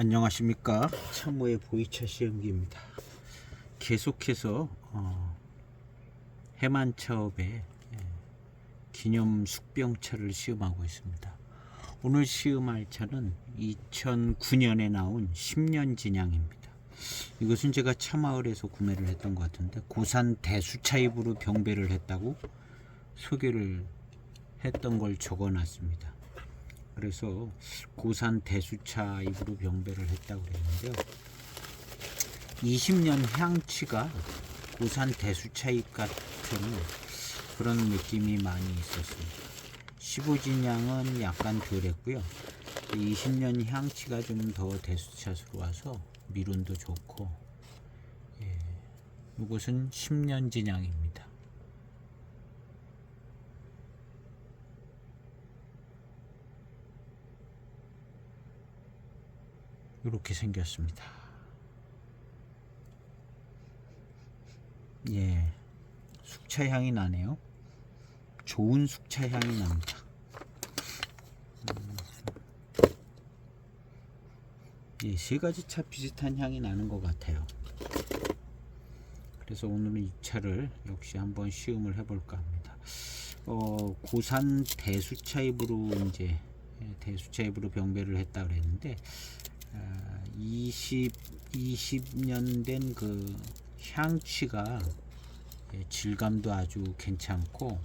안녕하십니까. 참모의 보이차 시험기입니다. 계속해서 해만차업의 기념 숙병차를 시음하고 있습니다. 오늘 시음할 차는 2009년에 나온 10년 진양입니다. 이것은 제가 차마을에서 구매를 했던 것 같은데 고산 대수차입으로 병배를 했다고 소개를 했던 걸 적어놨습니다. 그래서 고산 대수차 입으로 병배를 했다고 그랬는데요. 20년 향치가 고산 대수차 입 같은 그런 느낌이 많이 있었습니다. 15진양은 약간 덜했고요. 20년 향치가 좀 더 대수차스러워서 미론도 좋고, 이것은 10년 진양입니다. 이렇게 생겼습니다. 숙차 향이 나네요. 좋은 숙차 향이 납니다. 세 가지 차 비슷한 향이 나는 것 같아요. 그래서 오늘은 이 차를 역시 한번 시음을 해볼까 합니다. 고산 대수차입으로 대수차입으로 병배를 했다 그랬는데 20년 된 그 향취가 질감도 아주 괜찮고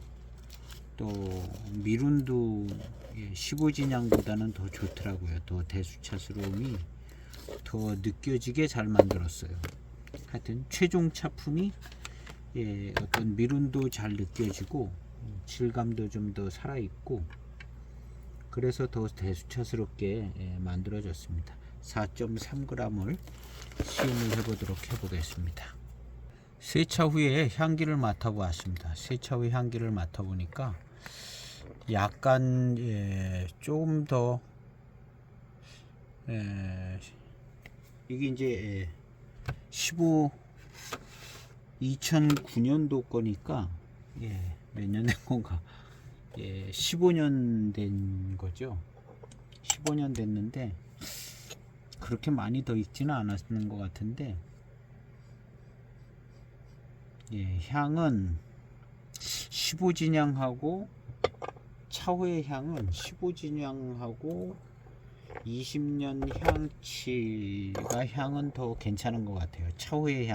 또 미룬도 15진양보다는 더 좋더라고요. 더 대수차스러움이 더 느껴지게 잘 만들었어요. 하여튼 최종 차품이 어떤 미룬도 잘 느껴지고 질감도 좀 더 살아있고 그래서 더 대수차스럽게 만들어졌습니다. 4.3g을 시음을 해보겠습니다. 세차 후에 향기를 맡아보았습니다. 세차 후에 향기를 맡아보니까 약간 조금 더 이게 이제 2009년도 거니까 몇 년 된 건가? 15년 된 거죠. 15년 됐는데 그렇게 많이 더 있지는 않았는 것 같은데 향은 15진양하고 차후의 향은 15진양하고 20년 향치가 향은 더 괜찮은 것 같아요. 차후의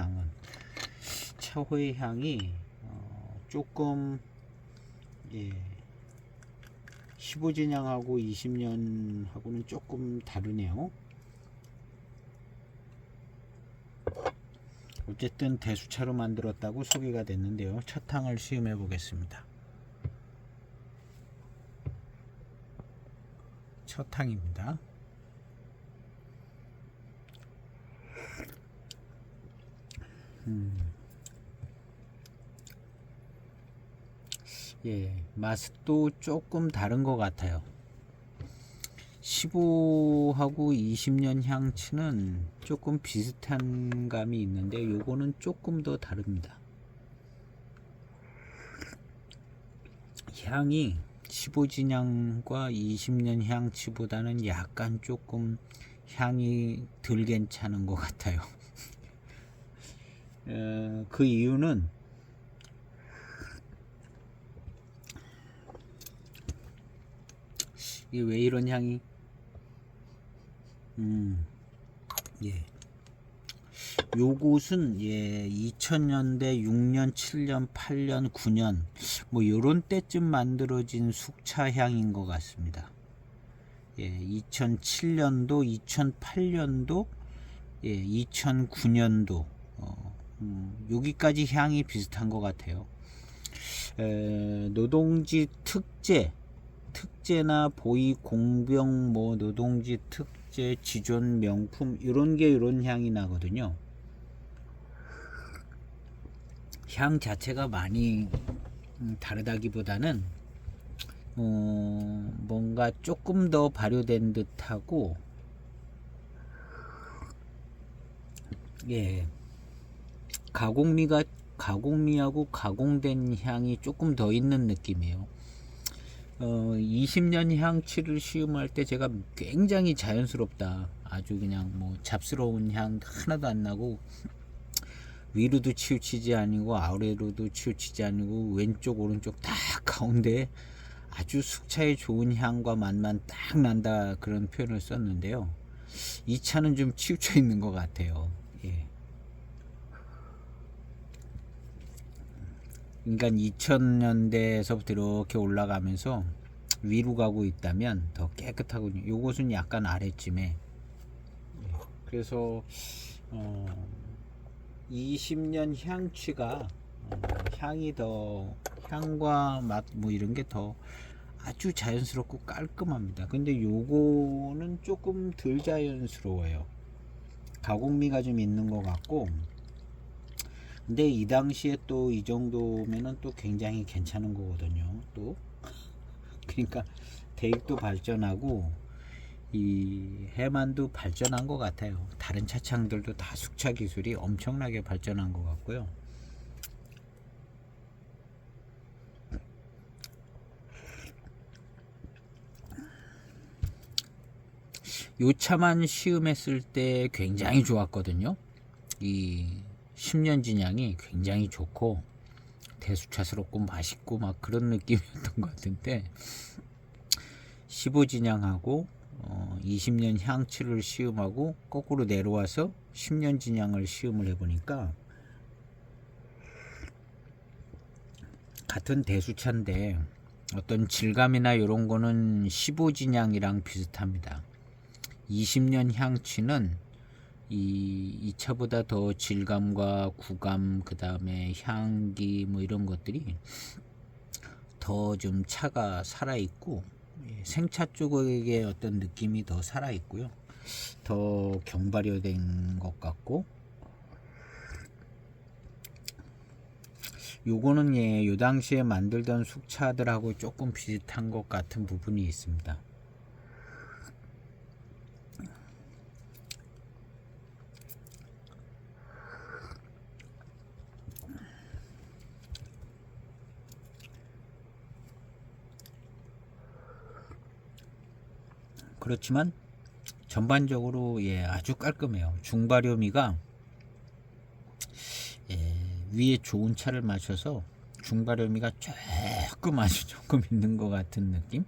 향이 조금 15진양하고 20년하고는 조금 다르네요. 어쨌든 대수차로 만들었다고 소개가 됐는데요. 차탕을 시음해 보겠습니다. 차탕입니다. 맛도 조금 다른 것 같아요. 15하고 20년 향치는 조금 비슷한 감이 있는데 요거는 조금 더 다릅니다. 향이 15진양과 20년 향치보다는 약간 조금 향이 덜 괜찮은 것 같아요. 그 이유는 이게 왜 이런 향이 요것은 2000년대 6년 7년 8년 9년 뭐 요런 때쯤 만들어진 숙차향인 것 같습니다. 2007년도 2008년도 2009년도 여기까지 향이 비슷한 것 같아요. 노동지 특제나 보이 공병 노동지 특제 지존 명품 이런 향이 나거든요. 향 자체가 많이 다르다기보다는 뭔가 조금 더 발효된 듯하고 가공미하고 가공된 향이 조금 더 있는 느낌이에요. 20년 향치를 시음할 때 제가 굉장히 자연스럽다, 아주 그냥 뭐 잡스러운 향 하나도 안 나고, 위로도 치우치지 아니고 아래로도 치우치지 아니고 왼쪽 오른쪽 다 가운데 아주 숙차에 좋은 향과 맛만 딱 난다, 그런 표현을 썼는데요. 이 차는 좀 치우쳐 있는 것 같아요. 예. 그러니까 2000년대에서부터 이렇게 올라가면서 위로 가고 있다면 더 깨끗하군요. 요것은 약간 아래쯤에. 그래서 20년 향취가 향이 더, 향과 맛 뭐 이런 게 더 아주 자연스럽고 깔끔합니다. 근데 요거는 조금 덜 자연스러워요. 가공미가 좀 있는 것 같고, 근데 이 당시에 또 이 정도면은 또 굉장히 괜찮은 거거든요. 또 그러니까 대익도 발전하고 이 해만도 발전한 것 같아요. 다른 차창들도 다 숙차 기술이 엄청나게 발전한 것 같고요. 요 차만 시음했을 때 굉장히 좋았거든요. 이 10년 진향이 굉장히 좋고 대수차스럽고 맛있고 막 그런 느낌이었던 것 같은데, 15 진향하고 20년 향치를 시음하고 거꾸로 내려와서 10년 진향을 시음을 해보니까 같은 대수차인데 어떤 질감이나 이런 거는 15 진향이랑 비슷합니다. 20년 향치는 이 차보다 더 질감과 구감, 그 다음에 향기 뭐 이런 것들이 더 좀 차가 살아있고, 생차 쪽의 어떤 느낌이 더 살아있고요. 더 경발효된 것 같고, 요거는 요 당시에 만들던 숙차들하고 조금 비슷한 것 같은 부분이 있습니다. 그렇지만 전반적으로 아주 깔끔해요. 중발효미가 위에 좋은 차를 마셔서 중발효미가 조금 아주 조금 있는 것 같은 느낌.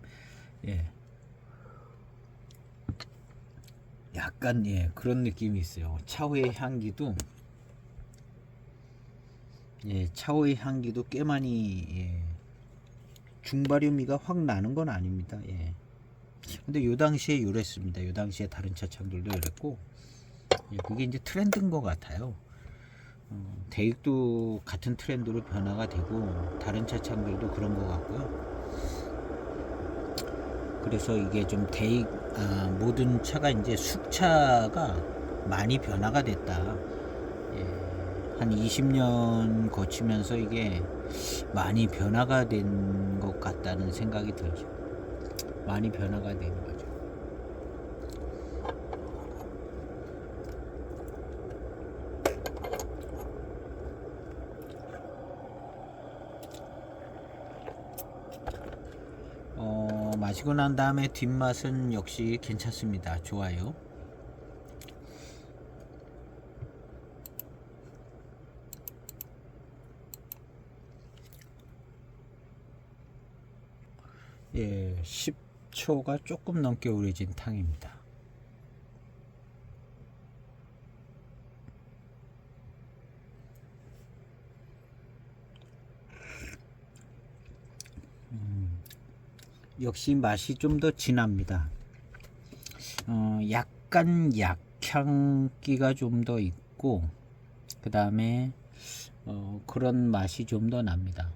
약간 그런 느낌이 있어요. 차후의 향기도 차후의 향기도 꽤 많이 중발효미가 확 나는 건 아닙니다. 근데 요 당시에 요랬습니다. 요 당시에 다른 차창들도 이랬고, 그게 이제 트렌드인 것 같아요. 대익도 같은 트렌드로 변화가 되고 다른 차창들도 그런 것 같고요. 그래서 이게 좀 모든 차가 이제 숙차가 많이 변화가 됐다. 한 20년 거치면서 이게 많이 변화가 된 것 같다는 생각이 들죠. 많이 변화가 된 거죠. 마시고 난 다음에 뒷맛은 역시 괜찮습니다. 좋아요. 예, 10초가 조금 넘게 우려진 탕입니다. 역시 맛이 좀 더 진합니다. 약간 약향기가 좀 더 있고, 그 다음에 그런 맛이 좀 더 납니다.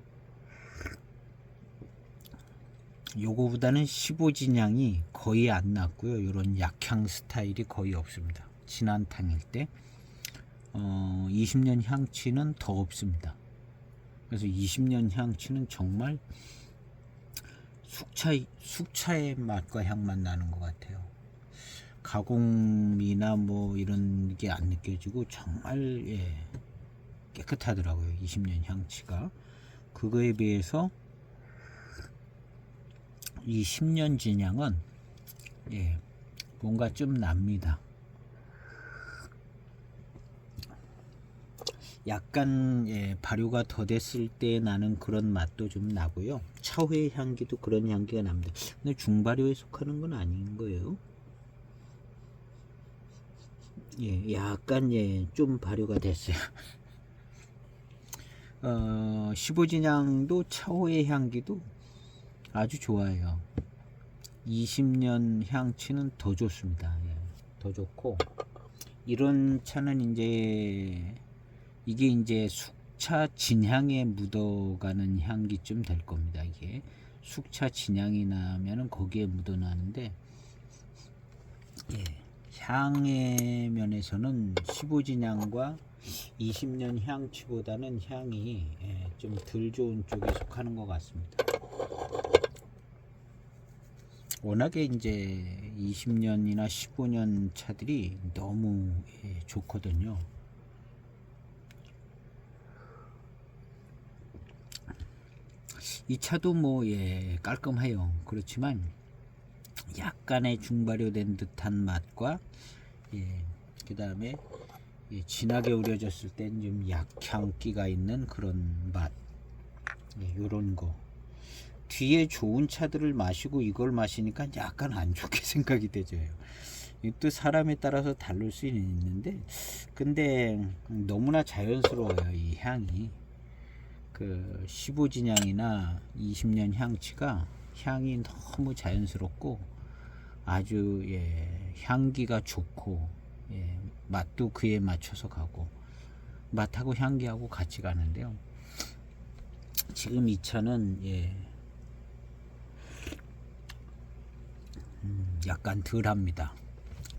요거보다는 15진향이 거의 안 났고요. 이런 약향 스타일이 거의 없습니다. 진한 탕일 때 20년 향치는 더 없습니다. 그래서 20년 향치는 정말 숙차의 맛과 향만 나는 것 같아요. 가공미나 뭐 이런 게 안 느껴지고 정말 깨끗하더라고요. 20년 향치가. 그거에 비해서 이 10년 진향은 뭔가 좀 납니다. 약간 발효가 더 됐을 때 나는 그런 맛도 좀 나고요. 차후의 향기도 그런 향기가 납니다. 근데 중발효에 속하는 건 아닌 거예요. 약간 좀 발효가 됐어요. 15진향도 차후의 향기도 아주 좋아요. 20년 향치는 더 좋습니다. 더 좋고, 이런 차는 이게 이제 숙차 진향에 묻어가는 향기쯤 될 겁니다. 이게 숙차 진향이 나면은 거기에 묻어나는데, 향의 면에서는 15진향과 20년 향치보다는 향이 좀 덜 좋은 쪽에 속하는 것 같습니다. 워낙에 이제 20년이나 15년 차들이 너무 좋거든요. 이 차도 뭐 깔끔해요. 그렇지만 약간의 중발효된 듯한 맛과 그 다음에 진하게 우려졌을 땐 좀 약향기가 있는 그런 맛, 요런 거. 뒤에 좋은 차들을 마시고 이걸 마시니까 약간 안 좋게 생각이 되져요. 또 사람에 따라서 다를 수 있는데, 근데 너무나 자연스러워요. 이 향이 그 15진향이나 20년 향치가 향이 너무 자연스럽고 아주 향기가 좋고 맛도 그에 맞춰서 가고, 맛하고 향기하고 같이 가는데요. 지금 이 차는 약간 덜합니다.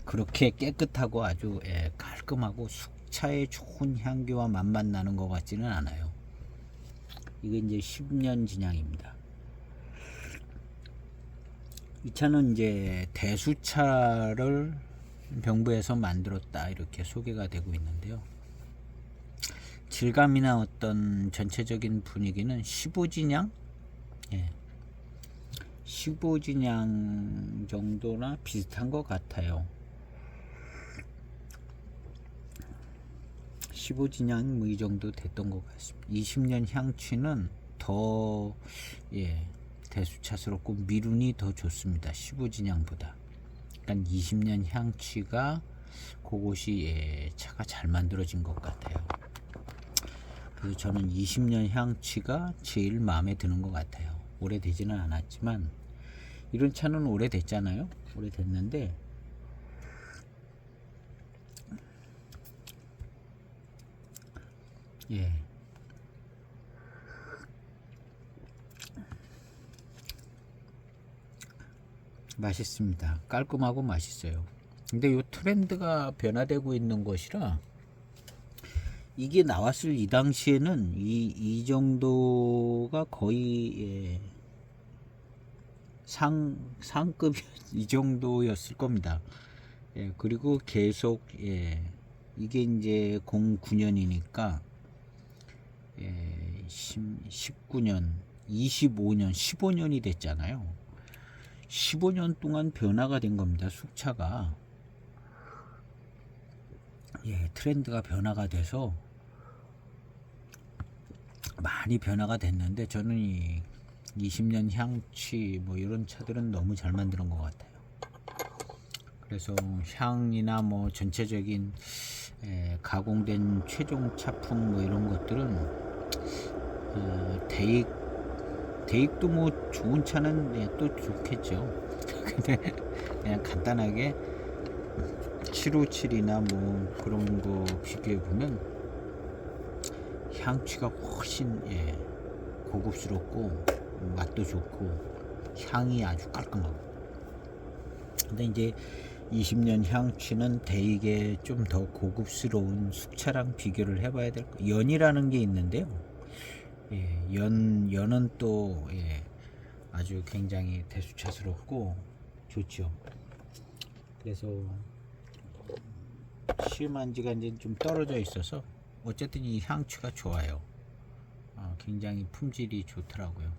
그렇게 깨끗하고 아주 깔끔하고 숙차의 좋은 향기와 맛만 나는 것 같지는 않아요. 이게 이제 10년 진향입니다. 이 차는 이제 대수차를 병부에서 만들었다 이렇게 소개가 되고 있는데요. 질감이나 어떤 전체적인 분위기는 15진향? 15진향 정도나 비슷한 것 같아요. 15진향 뭐 이 정도 됐던 것 같습니다. 20년 향취는 더 대수차스럽고 미륜이 더 좋습니다. 15진향보다. 그러니까 20년 향취가 그것이 차가 잘 만들어진 것 같아요. 그래서 저는 20년 향취가 제일 마음에 드는 것 같아요. 오래되지는 않았지만 이런 차는 오래됐잖아요. 오래됐는데 맛있습니다. 깔끔하고 맛있어요. 근데 요 트렌드가 변화되고 있는 것이라 이게 나왔을 이 당시에는 이 정도가 거의 상급 이 정도였을 겁니다. 그리고 계속 이게 이제 09년이니까 19년, 25년, 15년이 됐잖아요. 15년 동안 변화가 된 겁니다. 숙차가 트렌드가 변화가 돼서 많이 변화가 됐는데 저는 이 20년 향취 뭐 이런 차들은 너무 잘 만드는 것 같아요. 그래서 향이나 뭐 전체적인 가공된 최종 차품 뭐 이런 것들은 대익도 뭐 좋은 차는 또 좋겠죠. 근데 그냥 간단하게 757이나 뭐 그런 거 비교해 보면 향취가 훨씬 고급스럽고 맛도 좋고 향이 아주 깔끔하고. 근데 이제 20년 향취는 대익에 좀 더 고급스러운 숙차랑 비교를 해봐야 될 거. 연이라는 게 있는데요. 연은 또 아주 굉장히 대수차스럽고 좋죠. 그래서 시음한 지가 이제 좀 떨어져 있어서 어쨌든 이 향취가 좋아요. 굉장히 품질이 좋더라고요.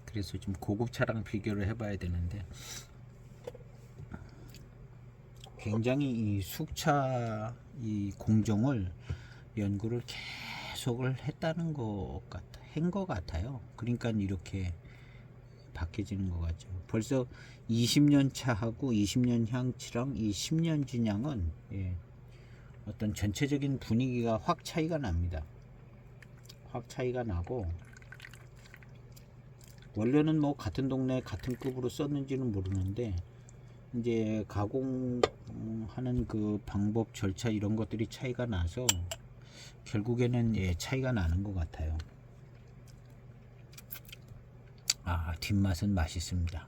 그래서 좀 고급차랑 비교를 해봐야 되는데 굉장히 이 숙차 이 공정을 연구를 계속을 했다는 것 같아요. 그러니까 이렇게 바뀌어지는 것 같죠. 벌써 20년 차하고 20년 향치랑 이 10년 진향은 어떤 전체적인 분위기가 확 차이가 납니다. 확 차이가 나고, 원래는 뭐 같은 동네 같은 급으로 썼는지는 모르는데 이제 가공하는 그 방법 절차 이런 것들이 차이가 나서 결국에는 차이가 나는 것 같아요. 뒷맛은 맛있습니다.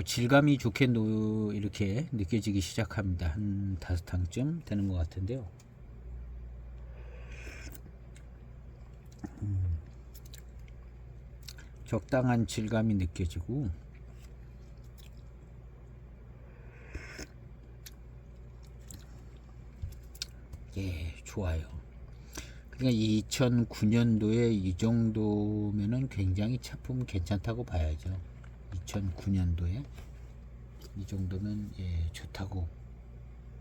질감이 좋게 이렇게 느껴지기 시작합니다. 한 5탕쯤 되는 것 같은데요. 적당한 질감이 느껴지고, 좋아요. 그러니까 2009년도에 이 정도면은 굉장히 차품 괜찮다고 봐야죠. 2009년도에 이 정도면 좋다고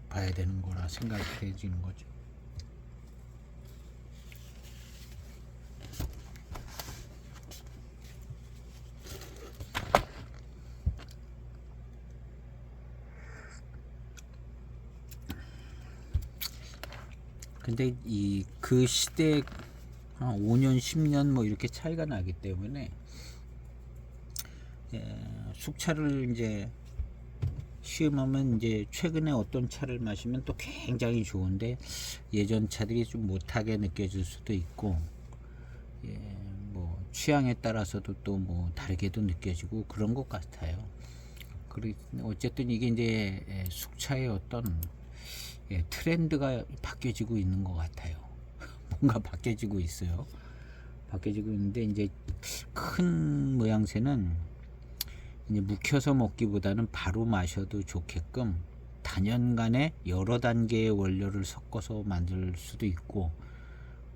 봐야 되는 거라 생각해지는 거죠. 근데 그 시대 한 5년 10년 뭐 이렇게 차이가 나기 때문에 숙차를 이제 시음하면 이제 최근에 어떤 차를 마시면 또 굉장히 좋은데 예전 차들이 좀 못하게 느껴질 수도 있고, 뭐 취향에 따라서도 또 뭐 다르게도 느껴지고 그런 것 같아요. 어쨌든 이게 이제 숙차의 어떤 트렌드가 바뀌어지고 있는 것 같아요. 뭔가 바뀌어지고 있어요. 바뀌어지고 있는데 이제 큰 모양새는 이제 묵혀서 먹기보다는 바로 마셔도 좋게끔 단연간에 여러 단계의 원료를 섞어서 만들 수도 있고,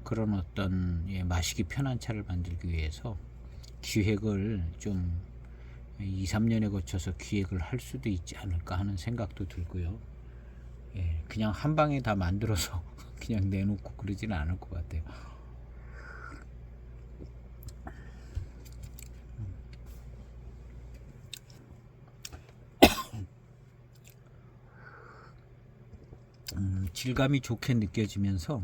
그런 어떤 마시기 편한 차를 만들기 위해서 기획을 좀 2, 3년에 거쳐서 기획을 할 수도 있지 않을까 하는 생각도 들고요. 그냥 한 방에 다 만들어서 그냥 내놓고 그러지는 않을 것 같아요. 질감이 좋게 느껴지면서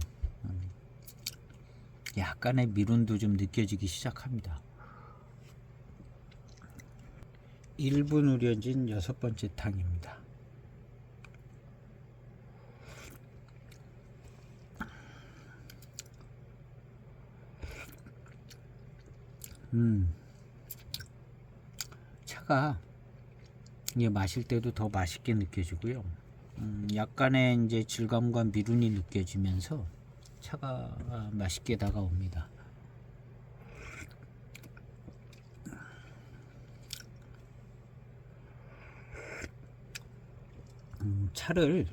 약간의 미론도 좀 느껴지기 시작합니다. 1분 우려진 6번째 탕입니다. 차가 마실 때도 더 맛있게 느껴지고요. 약간의 이제 질감과 미룬이 느껴지면서 차가 맛있게 다가옵니다. 차를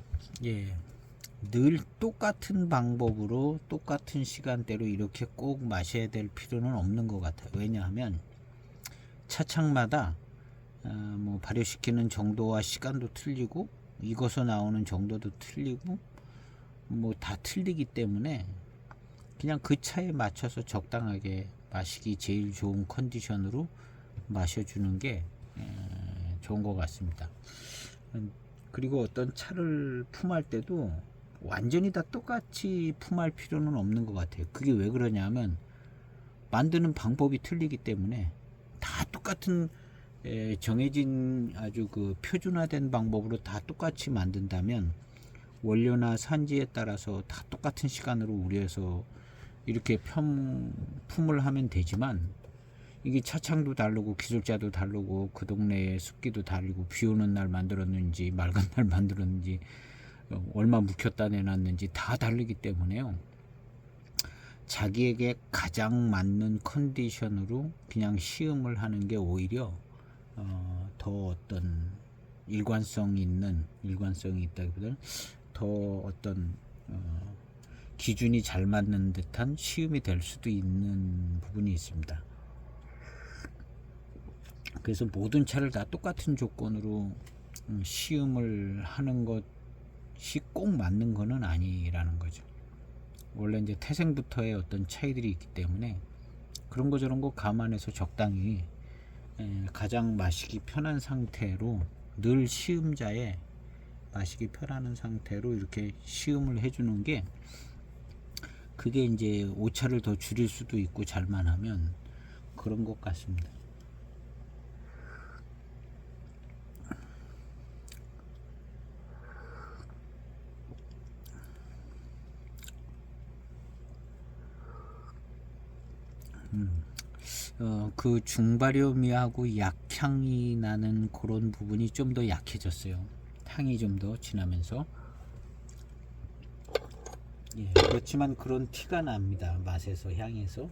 늘 똑같은 방법으로 똑같은 시간대로 이렇게 꼭 마셔야 될 필요는 없는 것 같아요. 왜냐하면 차창마다 뭐 발효시키는 정도와 시간도 틀리고 익어서 나오는 정도도 틀리고 뭐 다 틀리기 때문에 그냥 그 차에 맞춰서 적당하게 마시기 제일 좋은 컨디션으로 마셔주는 게 좋은 것 같습니다. 그리고 어떤 차를 품할 때도 완전히 다 똑같이 품할 필요는 없는 것 같아요. 그게 왜 그러냐면 만드는 방법이 틀리기 때문에 다 똑같은 정해진 아주 그 표준화된 방법으로 다 똑같이 만든다면 원료나 산지에 따라서 다 똑같은 시간으로 우려서 이렇게 품을 하면 되지만, 이게 차창도 다르고 기술자도 다르고 그 동네의 습기도 다르고 비 오는 날 만들었는지 맑은 날 만들었는지 얼마 묵혔다 내놨는지 다 다르기 때문에요. 자기에게 가장 맞는 컨디션으로 그냥 시음을 하는 게 오히려 더 어떤 일관성이 있다기보다는 더 어떤 기준이 잘 맞는 듯한 시음이 될 수도 있는 부분이 있습니다. 그래서 모든 차를 다 똑같은 조건으로 시음을 하는 것이 꼭 맞는 거는 아니라는 거죠. 원래 이제 태생부터의 어떤 차이들이 있기 때문에 그런 거 저런 거 감안해서 적당히 가장 마시기 편한 상태로, 늘 시음자에 마시기 편한 상태로 이렇게 시음을 해주는 게, 그게 이제 오차를 더 줄일 수도 있고 잘만 하면 그런 것 같습니다. 그 중발효미하고 약향이 나는 그런 부분이 좀 더 약해졌어요. 향이 좀 더 진하면서. 예, 그렇지만 그런 티가 납니다. 맛에서, 향에서.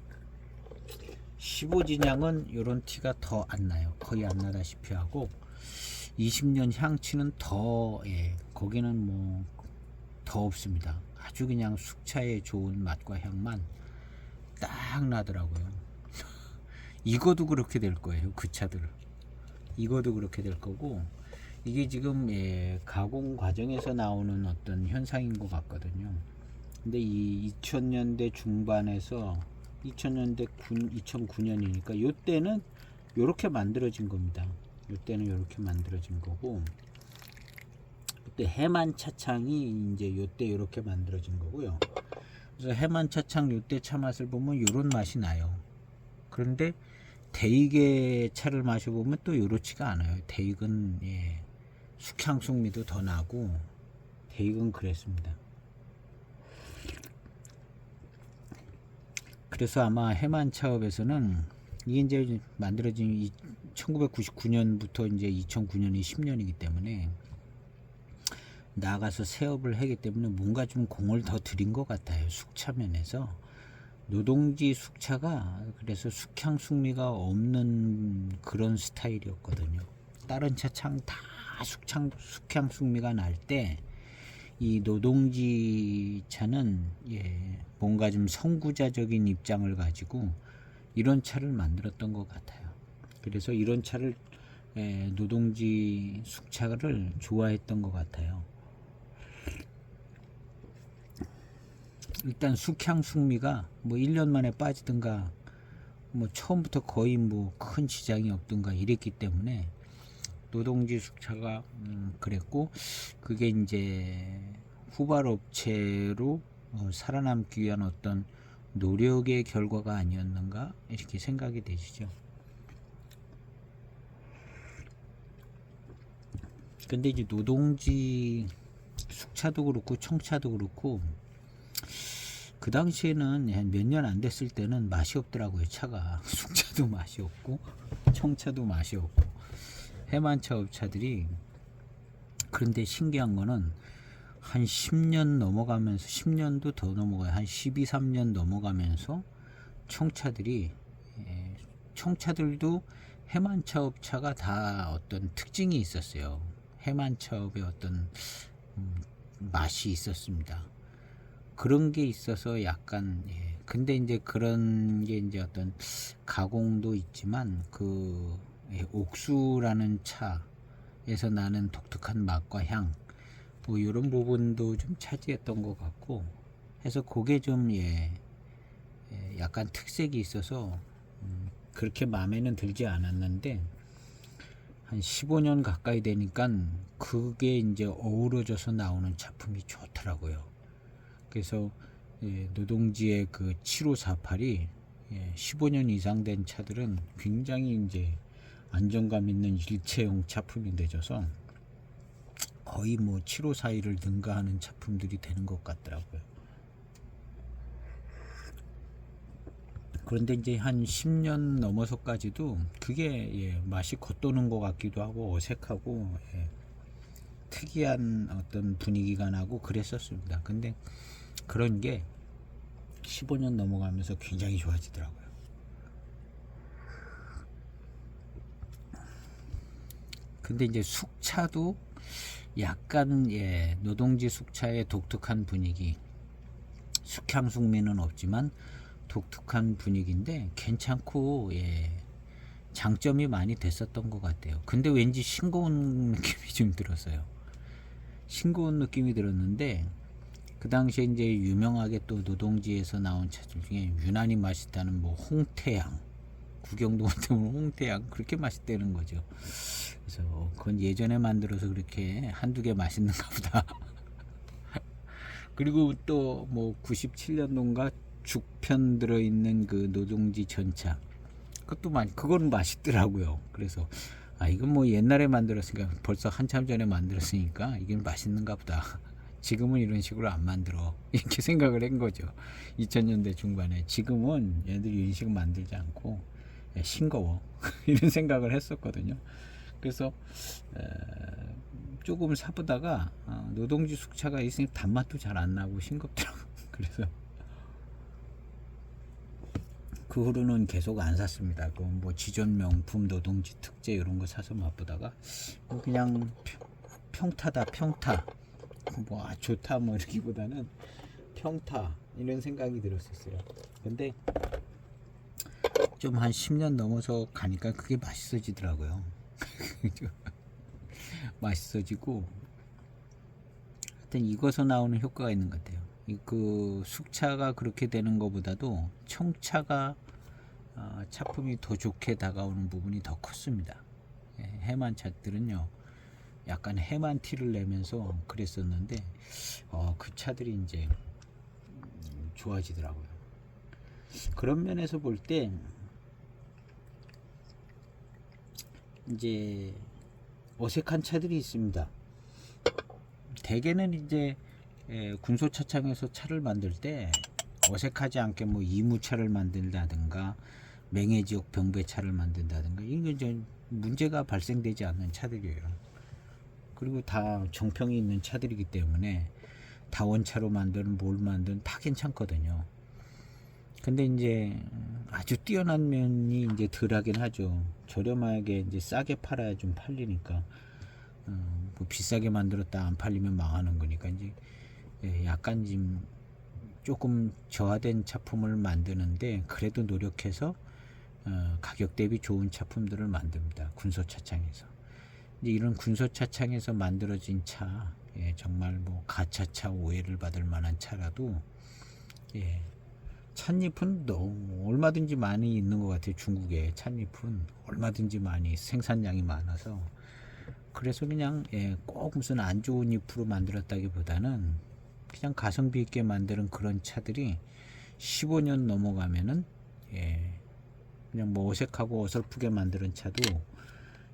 15진향은 이런 티가 더 안 나요. 거의 안 나다시피 하고, 20년 향치는 더, 거기는 뭐 더 없습니다. 아주 그냥 숙차의 좋은 맛과 향만 딱 나더라고요. 익어도 그렇게 될 거예요. 그 차들 익어도 그렇게 될 거고, 이게 지금 가공 과정에서 나오는 어떤 현상인 것 같거든요. 근데 이 2000년대 중반에서 2009년이니까 요때는 요렇게 만들어진 겁니다. 요때는 요렇게 만들어진 거고, 그때 해만 차창이 이제 요때 요렇게 만들어진 거고요. 그래서 해만 차창 요때 차 맛을 보면 요런 맛이 나요. 그런데 대익의 차를 마셔보면 또 요렇지가 않아요. 대익은 숙향 숙미도 더 나고, 대익은 그랬습니다. 그래서 아마 해만차업에서는 이게 이제 만들어진 1999년부터 이제 2009년이 10년이기 때문에 나가서 새업을 하기 때문에 뭔가 좀 공을 더 들인 것 같아요. 숙차면에서. 노동지 숙차가 그래서 숙향 숙미가 없는 그런 스타일이었거든요. 다른 차창 다 숙향 숙미가 날 때, 이 노동지 차는 뭔가 좀 선구자적인 입장을 가지고 이런 차를 만들었던 것 같아요. 그래서 이런 차를 노동지 숙차를 좋아했던 것 같아요. 일단 숙향 숙미가 뭐 1년 만에 빠지든가 뭐 처음부터 거의 뭐 큰 지장이 없든가 이랬기 때문에 노동지 숙차가 그랬고, 그게 이제 후발업체로 살아남기 위한 어떤 노력의 결과가 아니었는가 이렇게 생각이 되시죠. 근데 이제 노동지 숙차도 그렇고 청차도 그렇고, 그 당시에는 한 몇 년 안 됐을 때는 맛이 없더라고요. 차가 숙차도 맛이 없고 청차도 맛이 없고, 해만차 업차들이. 그런데 신기한 거는 한 10년 넘어가면서, 10년도 더 넘어가요. 한 12, 3년 넘어가면서 청차들이, 청차들도 해만차 업차가 다 어떤 특징이 있었어요. 해만차 업의 어떤 맛이 있었습니다. 그런 게 있어서 약간, 근데 이제 그런 게 이제 어떤 가공도 있지만, 그 옥수라는 차에서 나는 독특한 맛과 향, 뭐 이런 부분도 좀 차지했던 것 같고 해서, 그게 좀 약간 특색이 있어서 그렇게 마음에는 들지 않았는데, 한 15년 가까이 되니까 그게 이제 어우러져서 나오는 작품이 좋더라고요. 그래서 노동지의 그 7548이 15년 이상 된 차들은 굉장히 이제 안정감 있는 일체형 차품이 되져서 거의 뭐 7541을 능가하는 차품들이 되는 것 같더라고요. 그런데 이제 한 10년 넘어서까지도 그게 맛이 겉도는 것 같기도 하고 어색하고 특이한 어떤 분위기가 나고 그랬었습니다. 근데 그런 게 15년 넘어가면서 굉장히 좋아지더라고요. 근데 이제 숙차도 약간 노동지 숙차의 독특한 분위기, 숙향 숙미는 없지만 독특한 분위기인데 괜찮고, 장점이 많이 됐었던 것 같아요. 근데 왠지 싱거운 느낌이 좀 들었어요. 싱거운 느낌이 들었는데 그 당시에 이제 유명하게 또 노동지에서 나온 차들 중에 유난히 맛있다는 뭐 홍태양, 구경도 못하면 홍태양 그렇게 맛있다는 거죠. 그래서 그건 예전에 만들어서 그렇게 한두 개 맛있는가 보다. 그리고 또 뭐 97년도인가 죽편 들어있는 그 노동지 전차, 그건 맛있더라고요. 그래서 이건 뭐 옛날에 만들었으니까, 벌써 한참 전에 만들었으니까 이건 맛있는가 보다. 지금은 이런 식으로 안 만들어, 이렇게 생각을 한 거죠. 2000년대 중반에. 지금은 얘들이 이런 식으로 만들지 않고 싱거워 이런 생각을 했었거든요. 그래서 조금 사보다가 노동지 숙차가 있으니 단맛도 잘 안 나고 싱겁더라고요. 그래서 그 후로는 계속 안 샀습니다. 그 뭐 지존 명품 노동지 특제 이런 거 사서 맛보다가 그냥 평타다, 평타. 뭐 좋다 뭐 이러기보다는 평타 이런 생각이 들었었어요. 근데 좀 한 10년 넘어서 가니까 그게 맛있어지더라고요. 맛있어지고, 하여튼 익어서 나오는 효과가 있는 것 같아요. 그 숙차가 그렇게 되는 것보다도 청차가 차품이 더 좋게 다가오는 부분이 더 컸습니다. 해만 차들은요 약간 해만 티를 내면서 그랬었는데 그 차들이 이제 좋아지더라고요. 그런 면에서 볼 때 이제 어색한 차들이 있습니다. 대개는 이제 군소차창에서 차를 만들 때 어색하지 않게 뭐 이무차를 만든다든가 맹해지역 병배차를 만든다든가 이게 이제 문제가 발생되지 않는 차들이에요. 그리고 다 정평이 있는 차들이기 때문에 다원차로 만드는 뭘 만든 다 괜찮거든요. 근데 이제 아주 뛰어난 면이 이제 덜하긴 하죠. 저렴하게 이제 싸게 팔아야 좀 팔리니까. 뭐 비싸게 만들었다 안 팔리면 망하는 거니까 이제 약간 좀 조금 저하된 차품을 만드는데 그래도 노력해서 가격 대비 좋은 차품들을 만듭니다. 군소차창에서. 이제 이런 군소차창에서 만들어진 차, 정말 뭐 가차차 오해를 받을 만한 차라도 찻잎은 너무 얼마든지 많이 있는 것 같아요. 중국에 찻잎은 얼마든지 많이 생산량이 많아서. 그래서 그냥 꼭 무슨 안 좋은 잎으로 만들었다기보다는 그냥 가성비 있게 만드는 그런 차들이 15년 넘어가면은 그냥 뭐 어색하고 어설프게 만드는 차도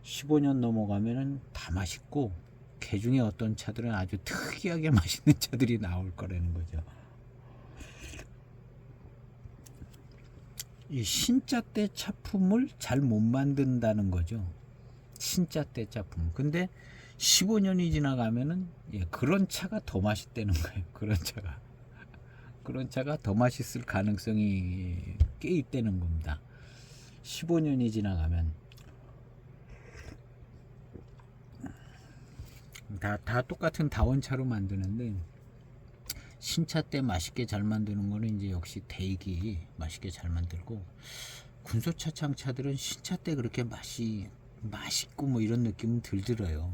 15년 넘어가면은 다 맛있고, 개중에 어떤 차들은 아주 특이하게 맛있는 차들이 나올 거라는 거죠. 이 신차 때 차품을 잘 못 만든다는 거죠. 신차 때 차품. 근데 15년이 지나가면은 그런 차가 더 맛있다는 거예요. 그런 차가 더 맛있을 가능성이 꽤 있다는 겁니다. 15년이 지나가면 다 똑같은 다원차로 만드는데 신차 때 맛있게 잘 만드는 거는 이제 역시 대익이 맛있게 잘 만들고, 군소차창 차들은 신차 때 그렇게 맛있고 뭐 이런 느낌은 덜 들어요.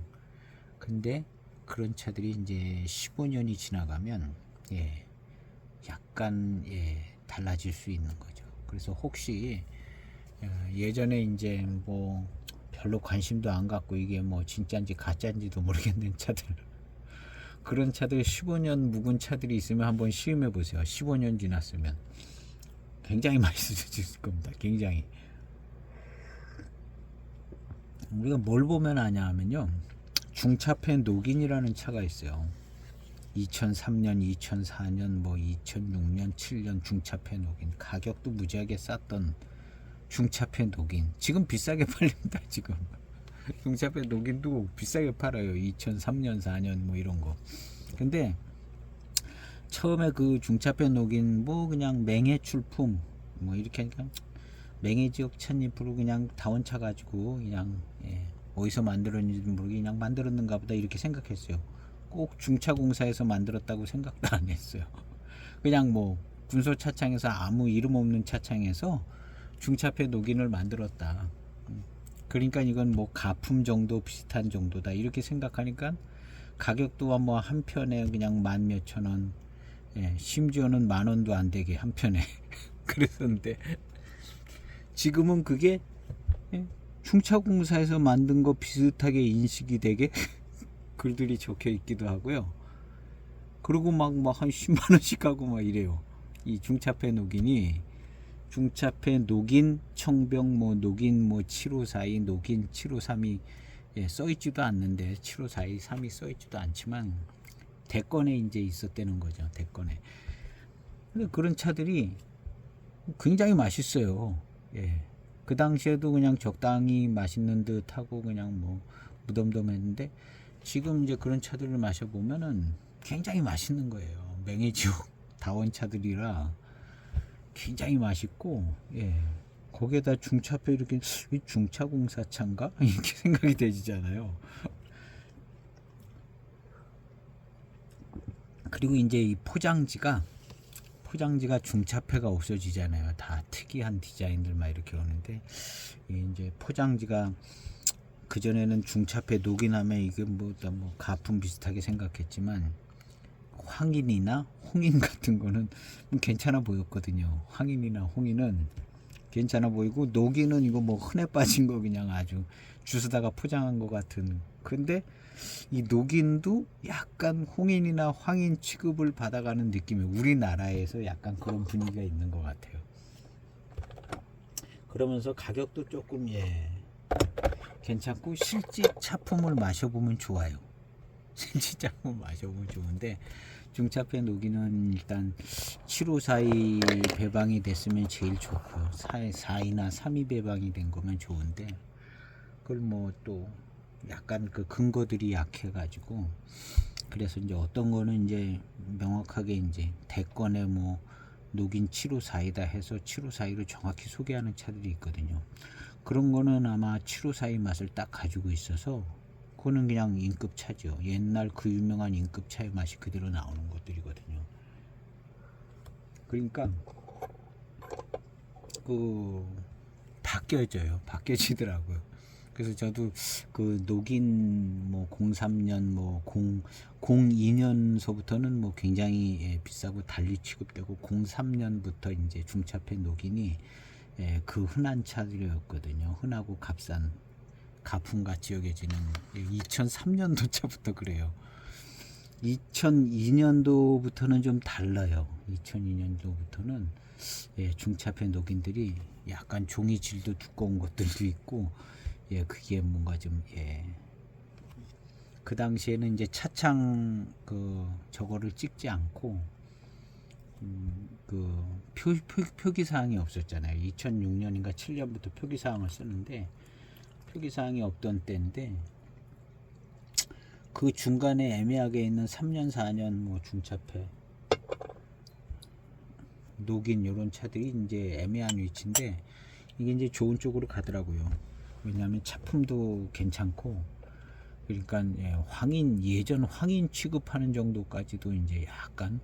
근데 그런 차들이 이제 15년이 지나가면 약간 달라질 수 있는 거죠. 그래서 혹시 예전에 이제 뭐 별로 관심도 안 갖고 이게 뭐 진짜인지 가짜인지도 모르겠는 차들, 그런 차들 15년 묵은 차들이 있으면 한번 시음해 보세요. 15년 지났으면 굉장히 맛있어질 겁니다. 굉장히. 우리가 뭘 보면 아냐 하면요, 중차패 녹인이라는 차가 있어요. 2003년, 2004년, 뭐 2006년, 7년 중차패 녹인, 가격도 무지하게 쌌던 중차패 녹인. 지금 비싸게 팔립니다. 지금 중차패 녹인도 비싸게 팔아요. 2003년, 4년 뭐 이런 거. 근데 처음에 그 중차패 녹인 뭐 그냥 맹해 출품 뭐 이렇게 하니까 맹해 지역 찻잎으로 그냥 다원차 가지고 그냥 어디서 만들었는지 모르게 그냥 만들었는가 보다 이렇게 생각했어요. 꼭 중차공사에서 만들었다고 생각도 안 했어요. 그냥 뭐 군소차창에서 아무 이름 없는 차창에서 중차패 녹인을 만들었다. 그러니까 이건 뭐 가품 정도 비슷한 정도다 이렇게 생각하니까 가격도 뭐 한 편에 그냥 만 몇천 원, 예, 심지어는 만 원도 안 되게 한 편에 그랬었는데 지금은 그게, 예, 중차공사에서 만든 거 비슷하게 인식이 되게 글들이 적혀 있기도 하고요. 그리고 막 한 10만 원씩 하고 막 이래요. 이 중차폐 녹인이 중차폐 녹인 청병 뭐 녹인 뭐 7542 녹인 7532, 예, 써 있지도 않는데 7542 3이 써 있지도 않지만 대권에 이제 있었다는 거죠. 대권에. 근데 그런 차들이 굉장히 맛있어요. 예. 그 당시에도 그냥 적당히 맛있는 듯 하고 그냥 뭐 무덤덤했는데 지금 이제 그런 차들을 마셔보면은 굉장히 맛있는 거예요. 맹해지옥 다원 차들이라 굉장히 맛있고, 예. 거기에다 중차표 이렇게 중차공사 차인가 이렇게 생각이 되지잖아요. 그리고 이제 이 포장지가 중차폐가 없어지잖아요. 다 특이한 디자인들 막 이렇게 오는데 이제 포장지가 그전에는 중차폐 녹인하면 이게 뭐 가품 비슷하게 생각했지만 황인이나 홍인 같은 거는 괜찮아 보였거든요. 황인이나 홍인은 괜찮아 보이고 녹인은 이거 뭐 흔해 빠진 거 그냥 아주 주스다가 포장한 것 같은. 근데 이 녹인도 약간 홍인이나 황인 취급을 받아가는 느낌이 우리나라에서 약간 그런 분위기가 있는 것 같아요. 그러면서 가격도 조금, 예, 괜찮고 실제 차품을 마셔보면 좋아요. 실제 차품을 마셔보면 좋은데 중차폐 녹이는 일단 7542 배방이 됐으면 제일 좋고요. 4이나 32 배방이 된 거면 좋은데 그걸 뭐 또 약간 그 근거들이 약해가지고 그래서 이제 어떤 거는 이제 명확하게 이제 대권에 뭐 녹인 7542다 해서 7542를 정확히 소개하는 차들이 있거든요. 그런 거는 아마 7542 맛을 딱 가지고 있어서 그거는 그냥 인급 차죠. 옛날 그 유명한 인급 차의 맛이 그대로 나오는 것들이거든요. 그러니까 그 바뀌어지더라고요. 그래서 저도 그 녹인 뭐 03년 뭐 02년서부터는 뭐 굉장히, 예, 비싸고 달리 취급되고 03년부터 이제 중차폐 녹인이, 예, 그 흔한 차들이었거든요. 흔하고 값싼 가품같이 여겨지는 2003년도 차부터 그래요. 2002년도부터는 좀 달라요. 2002년도부터는, 예, 중차폐 녹인들이 약간 종이 질도 두꺼운 것들도 있고, 예, 그게 뭔가 좀, 예, 그 당시에는 이제 차창 그 저거를 찍지 않고 그 표기사항이 없었잖아요. 2006년인가 7년부터 표기사항을 쓰는데 표기사항이 없던 때인데 그 중간에 애매하게 있는 3년 4년 뭐 중차폐 녹인 이런 차들이 이제 애매한 위치인데 이게 이제 좋은 쪽으로 가더라고요. 왜냐하면 차품도 괜찮고 그러니까, 예, 예전 황인 취급하는 정도까지도 이제 약간,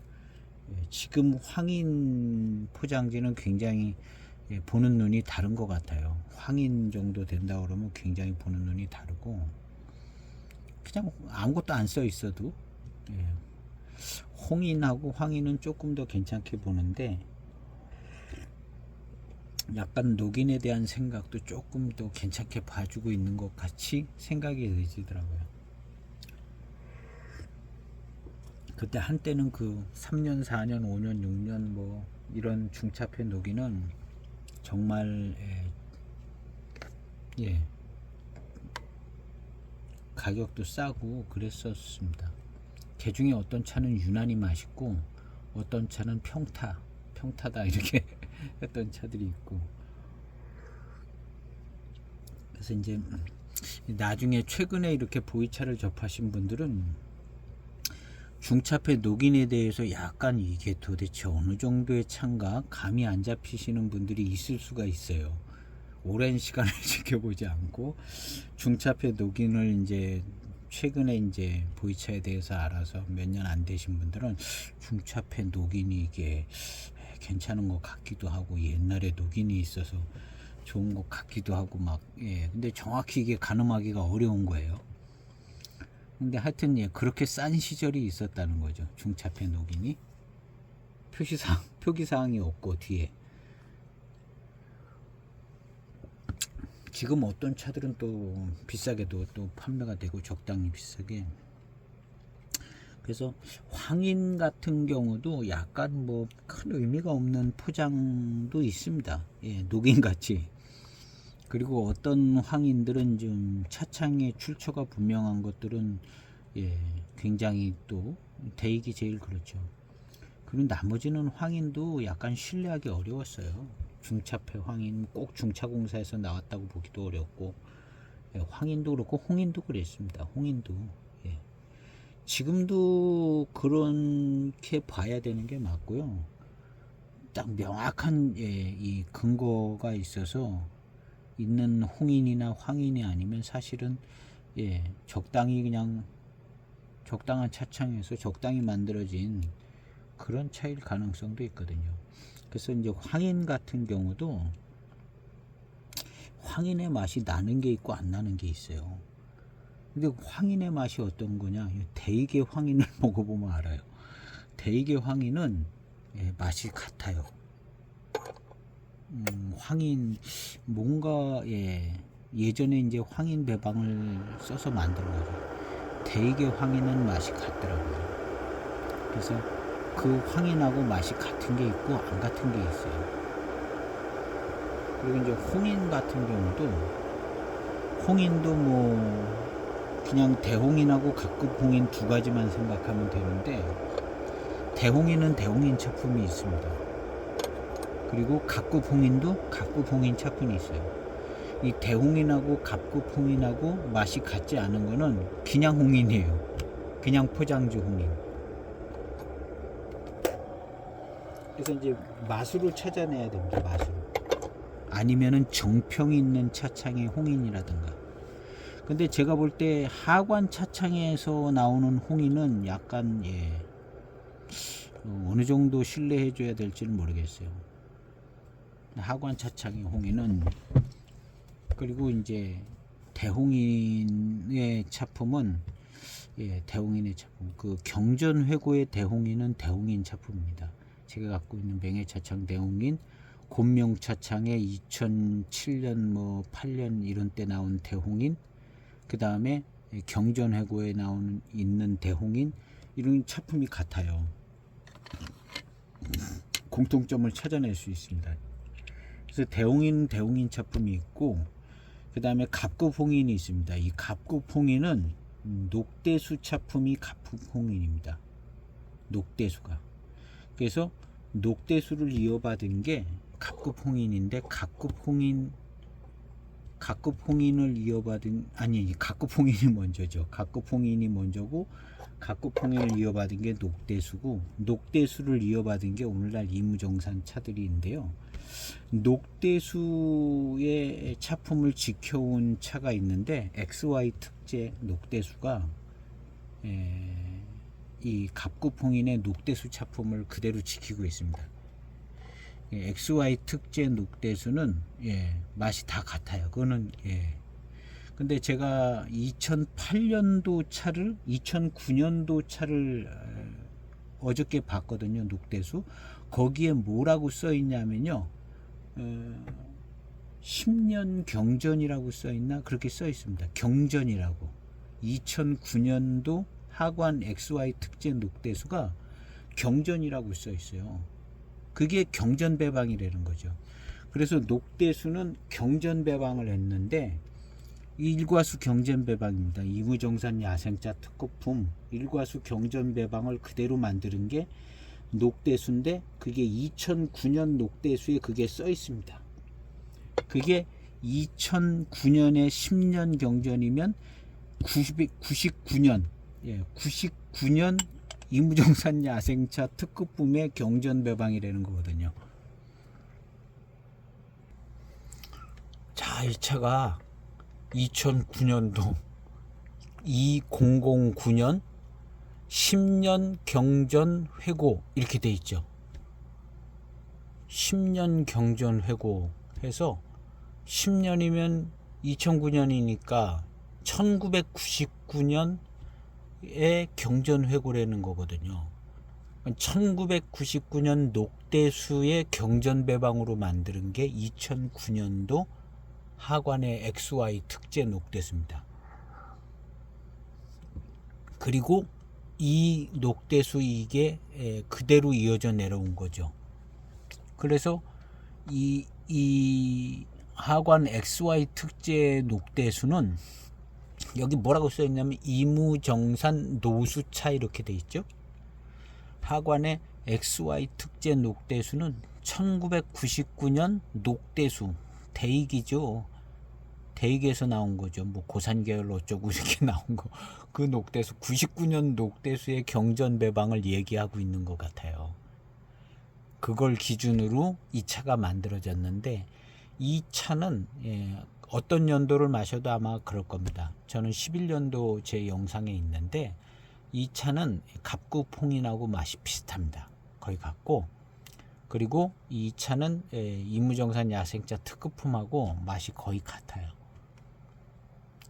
예, 지금 황인 포장지는 굉장히, 예, 보는 눈이 다른 것 같아요. 황인 정도 된다 그러면 굉장히 보는 눈이 다르고 그냥 아무것도 안 써 있어도, 예, 홍인하고 황인은 조금 더 괜찮게 보는데 약간 녹인에 대한 생각도 조금 더 괜찮게 봐주고 있는 것 같이 생각이 되지더라고요. 그때 한때는 그 3년, 4년, 5년, 6년 뭐 이런 중차폐 녹인은 정말, 예, 가격도 싸고 그랬었습니다. 그 중에 어떤 차는 유난히 맛있고 어떤 차는 평타다 이렇게 했던 차들이 있고 그래서 이제 나중에 최근에 이렇게 보이차를 접하신 분들은 중차폐 녹인에 대해서 약간 이게 도대체 어느 정도의 차인가 감이 안 잡히시는 분들이 있을 수가 있어요. 오랜 시간을 지켜보지 않고 중차폐 녹인을 이제 최근에 이제 보이차에 대해서 알아서 몇 년 안 되신 분들은 중차폐 녹인이 이게 괜찮은 것 같기도 하고 옛날에 녹인이 있어서 좋은 것 같기도 하고 막, 예. 근데 정확히 이게 가늠하기가 어려운 거예요. 근데 하여튼, 예, 그렇게 싼 시절이 있었다는 거죠. 중차폐 녹인이. 표기사항이 없고, 뒤에. 지금 어떤 차들은 또 비싸게도 또 판매가 되고, 적당히 비싸게. 그래서 황인 같은 경우도 약간 뭐 큰 의미가 없는 포장도 있습니다. 예, 녹인 같이. 그리고 어떤 황인들은 좀 차창에 출처가 분명한 것들은, 예, 굉장히 또 대익이 제일 그렇죠. 그리고 나머지는 황인도 약간 신뢰하기 어려웠어요. 중차폐 황인 꼭 중차공사에서 나왔다고 보기도 어렵고, 예, 황인도 그렇고 홍인도 그랬습니다. 홍인도, 예. 지금도 그렇게 봐야 되는 게 맞고요. 딱 명확한, 예, 이 근거가 있어서 있는 홍인이나 황인이 아니면 사실은, 예, 적당히 그냥 적당한 차창에서 적당히 만들어진 그런 차일 가능성도 있거든요. 그래서 이제 황인 같은 경우도 황인의 맛이 나는 게 있고 안 나는 게 있어요. 근데 황인의 맛이 어떤 거냐? 대익의 황인을 먹어보면 알아요. 대익의 황인은, 예, 맛이 같아요. 황인 뭔가, 예, 예전에 이제 황인 배방을 써서 만든 거죠. 대익의 황인은 맛이 같더라고요. 그래서 그 황인하고 맛이 같은 게 있고 안 같은 게 있어요. 그리고 이제 홍인 같은 경우도, 홍인도 뭐 그냥 대홍인하고 각급 홍인 두 가지만 생각하면 되는데, 대홍인은 대홍인 차품이 있습니다. 그리고 각급 홍인도 각급 홍인 차품이 있어요. 이 대홍인하고 각급 홍인하고 맛이 같지 않은 거는 그냥 홍인이에요. 그냥 포장주 홍인. 그래서 이제 맛으로 찾아내야 됩니다. 맛으로. 아니면은 정평이 있는 차창의 홍인이라든가. 근데 제가 볼 때 하관 차창에서 나오는 홍인은 약간, 예, 어느 정도 신뢰해 줘야 될지는 모르겠어요. 하관 차창의 홍인은. 그리고 이제 대홍인의 차품은, 예, 대홍인의 차품, 그 경전회고의 대홍인은 대홍인 차품입니다. 제가 갖고 있는 명예차창 대홍인, 곤명차창에 2007년 뭐 8년 이런 때 나온 대홍인, 그 다음에 경전회고에 나오는 있는 대홍인, 이런 차품이 같아요. 공통점을 찾아낼 수 있습니다. 그래서 대홍인 차품이 있고, 그 다음에 갑급 홍인이 있습니다. 이 갑급 홍인은 녹대수 차품이 갑급 홍인입니다. 녹대수가. 그래서 녹대수를 이어받은 게 갑급 홍인인데, 갑급 홍인을 이어받은, 아니, 갑급 홍인이 먼저죠. 갑급 홍인이 먼저고, 갑급 홍인을 이어받은 게 녹대수고, 녹대수를 이어받은 게 오늘날 이무정산 차들인데요. 녹대수의 차품을 지켜온 차가 있는데, XY 특제 녹대수가, 이 갑급 홍인의 녹대수 차품을 그대로 지키고 있습니다. XY 특제 녹대수는, 예, 맛이 다 같아요. 그거는, 예. 근데 제가 2008년도 차를, 2009년도 차를 어저께 봤거든요. 녹대수. 거기에 뭐라고 써 있냐면요, 10년 경전이라고 써 있나? 그렇게 써 있습니다. 경전이라고. 2009년도 하관 XY 특제 녹대수가 경전이라고 써 있어요. 그게 경전 배방이라는 거죠. 그래서 녹대수는 경전 배방을 했는데, 일과수 경전 배방입니다. 이무정산 야생차 특급품 일과수 경전 배방을 그대로 만드는 게 녹대수인데, 그게 2009년 녹대수에 그게 써 있습니다. 그게 2009년에 10년 경전이면 99년, 예, 99년 이무정산 야생차 특급품의 경전 배방이라는 거거든요. 자, 이 차가 2009년도 2009년 10년 경전 회고 이렇게 돼 있죠. 10년 경전 회고 해서 10년이면 2009년이니까 1999년에 경전회고라는 거거든요. 1999년 녹대수의 경전배방으로 만드는 게 2009년도 하관의 XY 특제 녹대수입니다. 그리고 이 녹대수 이게 그대로 이어져 내려온 거죠. 그래서 이 하관 XY 특제 녹대수는 여기 뭐라고 써 있냐면 이무정산 노수차 이렇게 돼 있죠. 하관의 XY 특제 녹대수는 1999년 녹대수 대익이죠. 대익에서 나온 거죠. 뭐 고산계열 어쩌고 이렇게 나온 거. 그 녹대수 99년 녹대수의 경전 배방을 얘기하고 있는 것 같아요. 그걸 기준으로 이 차가 만들어졌는데 이 차는 어떤 연도를 마셔도 아마 그럴 겁니다. 저는 11년도 제 영상에 있는데 이 차는 갑구퐁인하고 맛이 비슷합니다. 거의 같고, 그리고 이 차는 이무정산 야생차 특급품하고 맛이 거의 같아요.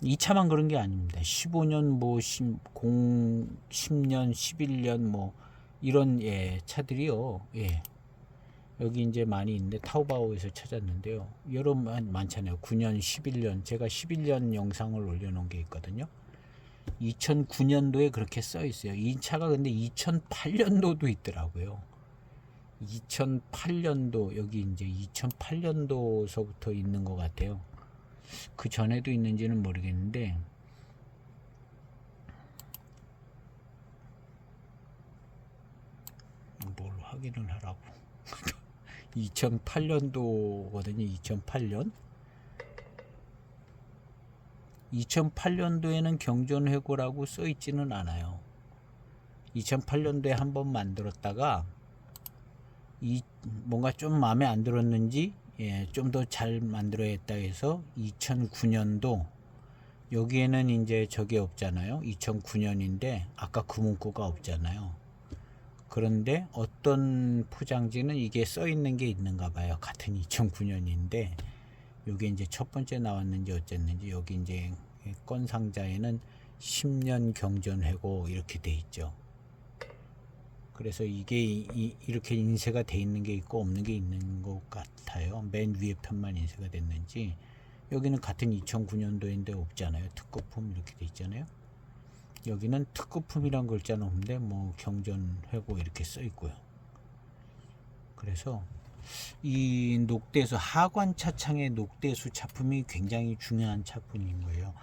이 차만 그런 게 아닙니다. 15년, 뭐 10년, 11년 뭐 이런 차들이요. 여기 이제 많이 있는데 타오바오에서 찾았는데요. 여러 많잖아요. 9년, 11년. 제가 11년 영상을 올려놓은 게 있거든요. 2009년도에 그렇게 써 있어요. 이 차가 근데 2008년도도 있더라고요. 2008년도 여기 이제 2008년도서부터 있는 것 같아요. 그 전에도 있는지는 모르겠는데 뭘 확인을 하라고. 2008년도거든요. 2008년. 2008년도에는 경전회고라고 써 있지는 않아요. 2008년도에 한번 만들었다가 뭔가 좀 마음에 안 들었는지 좀 더 잘 만들어야겠다 해서 2009년도 여기에는 이제 저게 없잖아요. 2009년인데 아까 그 문구가 없잖아요. 그런데 어떤 포장지는 이게 써 있는 게 있는가 봐요. 같은 2009년인데 여기 이제 첫 번째 나왔는지 어쨌는지 여기 이제 건 상자에는 10년 경전회고 이렇게 돼 있죠. 그래서 이게 이렇게 인쇄가 돼 있는 게 있고 없는 게 있는 것 같아요. 맨 위에 편만 인쇄가 됐는지. 여기는 같은 2009년도인데 없잖아요. 특급품 이렇게 돼 있잖아요. 여기는 특급품이란 글자는 없는데 뭐 경전회고 이렇게 써 있고요. 그래서 이 녹대수 하관 차창의 녹대수 차품이 굉장히 중요한 차품인 거예요.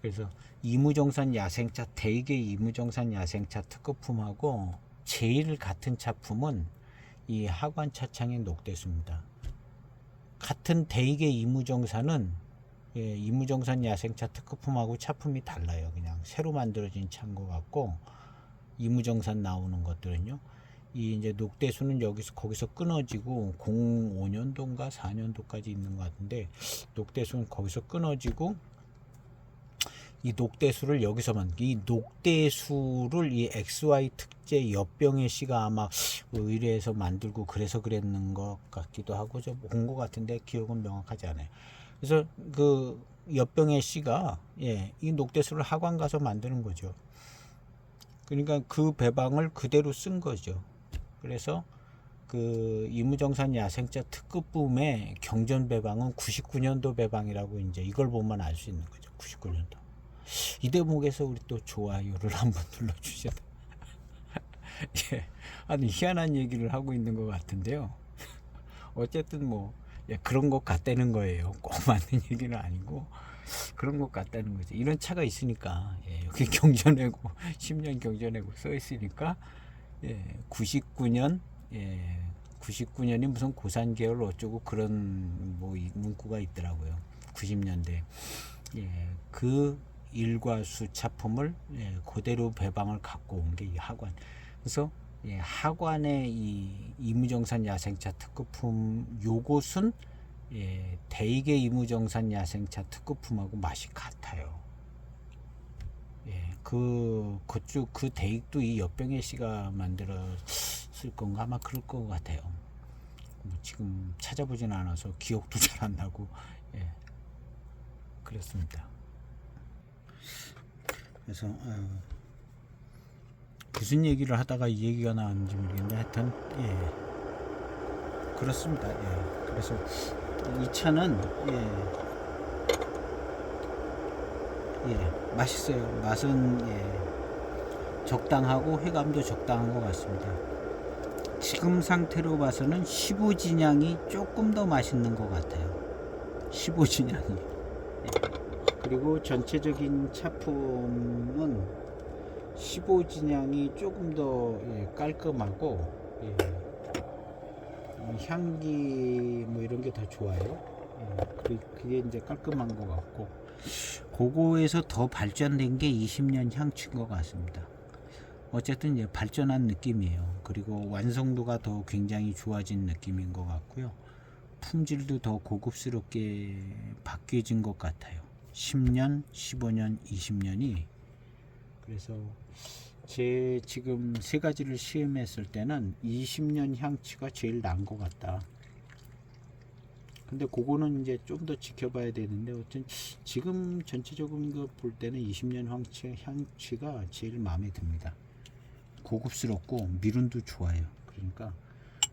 그래서 이무정산 야생차 대개 이무정산 야생차 특급품하고 제일 같은 차품은 이 하관 차창의 녹대수입니다. 같은 대개 이무정산은 이무정산 야생차 특급품하고 차품이 달라요. 그냥 새로 만들어진 차인 것 같고 이무정산 나오는 것들은요. 이 이제 녹대수는 거기서 끊어지고 05년도인가 4년도까지 있는 것 같은데 녹대수는 거기서 끊어지고 이 녹대수를 여기서만 이 녹대수를 이 XY 특제 엿병의 씨가 아마 의뢰해서 만들고 그래서 그랬는 것 같기도 하고 좀 본 것 같은데 기억은 명확하지 않아요. 그래서 그 엿병의 씨가 이 녹대수를 하관 가서 만드는 거죠. 그러니까 그 배방을 그대로 쓴 거죠. 그래서 그 이무정산 야생차 특급붐의 경전 배방은 99년도 배방이라고 이제 이걸 보면 알 수 있는 거죠. 99년도. 이 대목에서 우리 또 좋아요를 한번 눌러주셔야 아주 희한한 얘기를 하고 있는 것 같은데요. 어쨌든 뭐 그런 것 같다는 거예요. 꼭 맞는 얘기는 아니고 그런 것 같다는 거죠. 이런 차가 있으니까 여기 경전회고 10년 경전회고 써 있으니까 99년 99년이 무슨 고산계열 어쩌고 그런 뭐 문구가 있더라고요. 90년대 그 일과수 차품을 그대로 배방을 갖고 온 게 이 하관. 그래서 하관의 이 이무정산 야생차 특급품 요것은 대익의 이무정산 야생차 특급품하고 맛이 같아요. 그 대익도 이 엿병의 씨가 만들었을 건가 아마 그럴 것 같아요. 뭐 지금 찾아보진 않아서 기억도 잘 안 나고 예, 그렇습니다. 그래서 무슨 얘기를 하다가 이 얘기가 나왔는지 모르겠는데 하여튼 그렇습니다. 그래서 이 차는 맛있어요. 맛은 적당하고 회감도 적당한 것 같습니다. 지금 상태로 봐서는 15진양이 조금 더 맛있는 것 같아요. 15진양이. 그리고 전체적인 차품은 15진양이 조금 더 깔끔하고 향기 뭐 이런 게 더 좋아요. 그게 이제 깔끔한 것 같고, 그거에서 더 발전된 게 20년 향치인 것 같습니다. 어쨌든 이제 발전한 느낌이에요. 그리고 완성도가 더 굉장히 좋아진 느낌인 것 같고요. 품질도 더 고급스럽게 바뀌어진 것 같아요. 10년, 15년, 20년이. 그래서 제 지금 세 가지를 시험했을 때는 20년 향치가 제일 나은 것 같다. 근데 그거는 이제 좀 더 지켜봐야 되는데, 어쨌든 지금 전체적으로 볼 때는 20년 향치가 제일 마음에 듭니다. 고급스럽고 미륜도 좋아요. 그러니까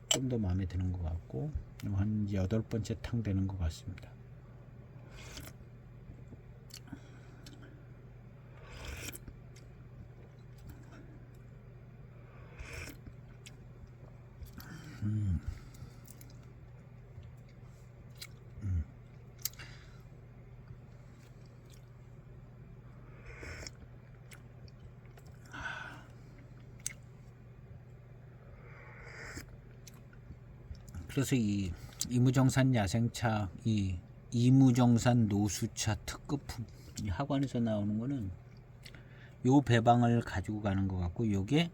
좀 더 마음에 드는 것 같고, 한 8번째 탕 되는 것 같습니다. 그래서 이 이무정산 야생차, 이 이무정산 노수차 특급품, 이 학원에서 나오는 거는 요 배방을 가지고 가는 것 같고, 요게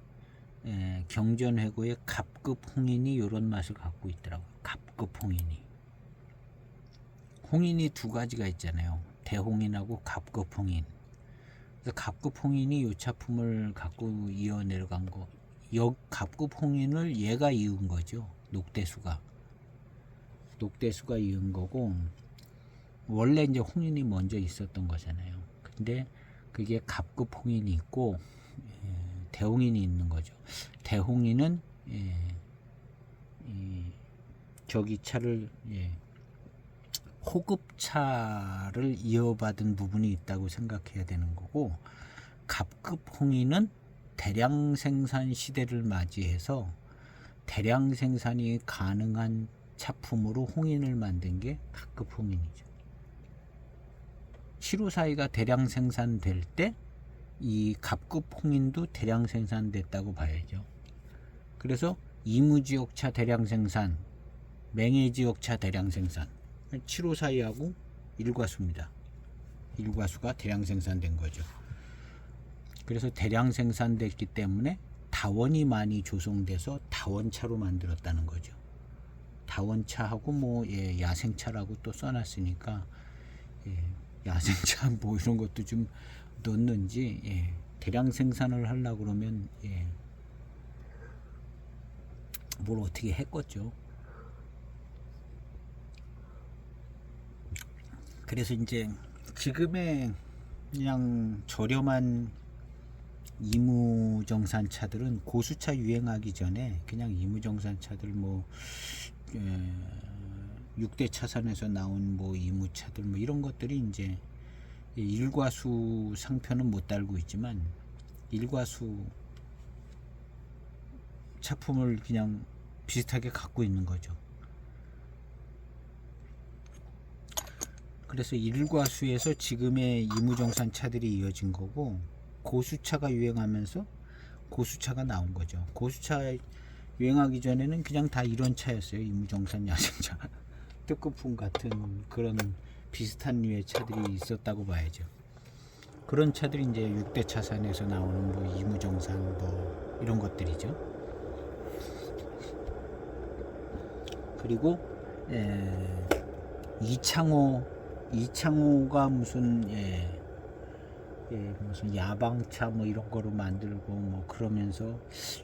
경전회고의 갑급 홍인이 요런 맛을 갖고 있더라고요. 갑급 홍인이. 홍인이 두 가지가 있잖아요. 대홍인하고 갑급 홍인. 그래서 갑급 홍인이 요 차품을 갖고 이어 내려간 거. 요 갑급 홍인을 얘가 이은 거죠. 녹대수가 이은 거고, 원래 이제 홍인이 먼저 있었던 거잖아요. 근데 그게 갑급 홍인이 있고 대홍인이 있는 거죠. 대홍인은 저기 차를 호급차를 이어받은 부분이 있다고 생각해야 되는 거고, 갑급 홍인은 대량 생산 시대를 맞이해서 대량 생산이 가능한 차품으로 홍인을 만든 게 갑급 홍인이죠. 754가 대량 생산될 때 이 갑급 홍인도 대량 생산됐다고 봐야죠. 그래서 이무지역차 대량 생산, 맹해지역차 대량 생산, 754하고 일과수입니다. 일과수가 대량 생산된 거죠. 그래서 대량 생산됐기 때문에 다원이 많이 조성돼서 다원차로 만들었다는 거죠. 다원차하고 뭐 야생차라고 또 써놨으니까 야생차 뭐 이런 것도 좀 넣는지 대량 생산을 하려고 그러면 뭘 어떻게 했겠죠. 그래서 이제 지금의 그냥 저렴한 이무정산 차들은 고수차 유행하기 전에 그냥 이무정산 차들 뭐 6대 차선에서 나온 뭐 이무차들 뭐 이런 것들이 이제 일과수 상표는 못 달고 있지만 일과수 차품을 그냥 비슷하게 갖고 있는 거죠. 그래서 일과수에서 지금의 이무정산 차들이 이어진 거고, 고수차가 유행하면서 고수차가 나온 거죠. 고수차 유행하기 전에는 그냥 다 이런 차였어요. 이무정산 야생차 특급품 같은 그런 비슷한 류의 차들이 있었다고 봐야죠. 그런 차들이 이제 6대 차선에서 나오는 뭐 이무정산 뭐 이런 것들이죠. 그리고 이창호가 무슨 예, 무슨 야방차 뭐 이런 거로 만들고 뭐 그러면서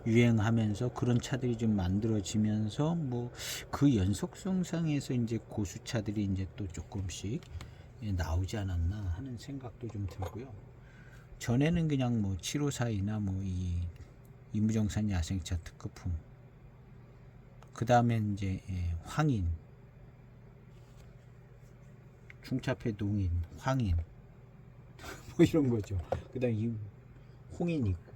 유행하면서 그런 차들이 좀 만들어지면서 뭐 그 연속성상에서 이제 고수차들이 이제 또 조금씩 예, 나오지 않았나 하는 생각도 좀 들고요. 전에는 그냥 뭐 754이나 뭐 이 이무정산 야생차 특급품, 그 다음에 이제 예, 황인, 중차폐 농인, 황인 뭐 이런 거죠. 그 다음에 이 홍인 있고.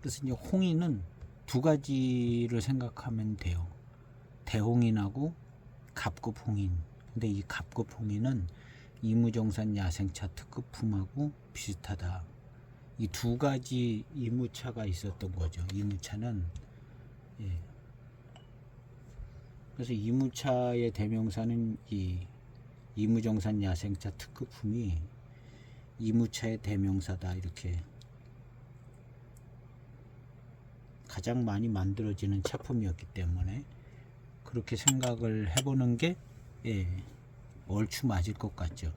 그래서 이제 홍인은 두 가지를 생각하면 돼요. 대홍인하고 갑급 홍인. 근데 이 갑급 홍인은 이무정산 야생차 특급품하고 비슷하다. 이 두 가지 이무차가 있었던 거죠. 이무차는 예. 그래서 이무차의 대명사는 이 이무정산 야생차 특급품이 이무차의 대명사다, 이렇게 가장 많이 만들어지는 차품이었기 때문에 그렇게 생각을 해보는 게 예, 얼추 맞을 것 같죠.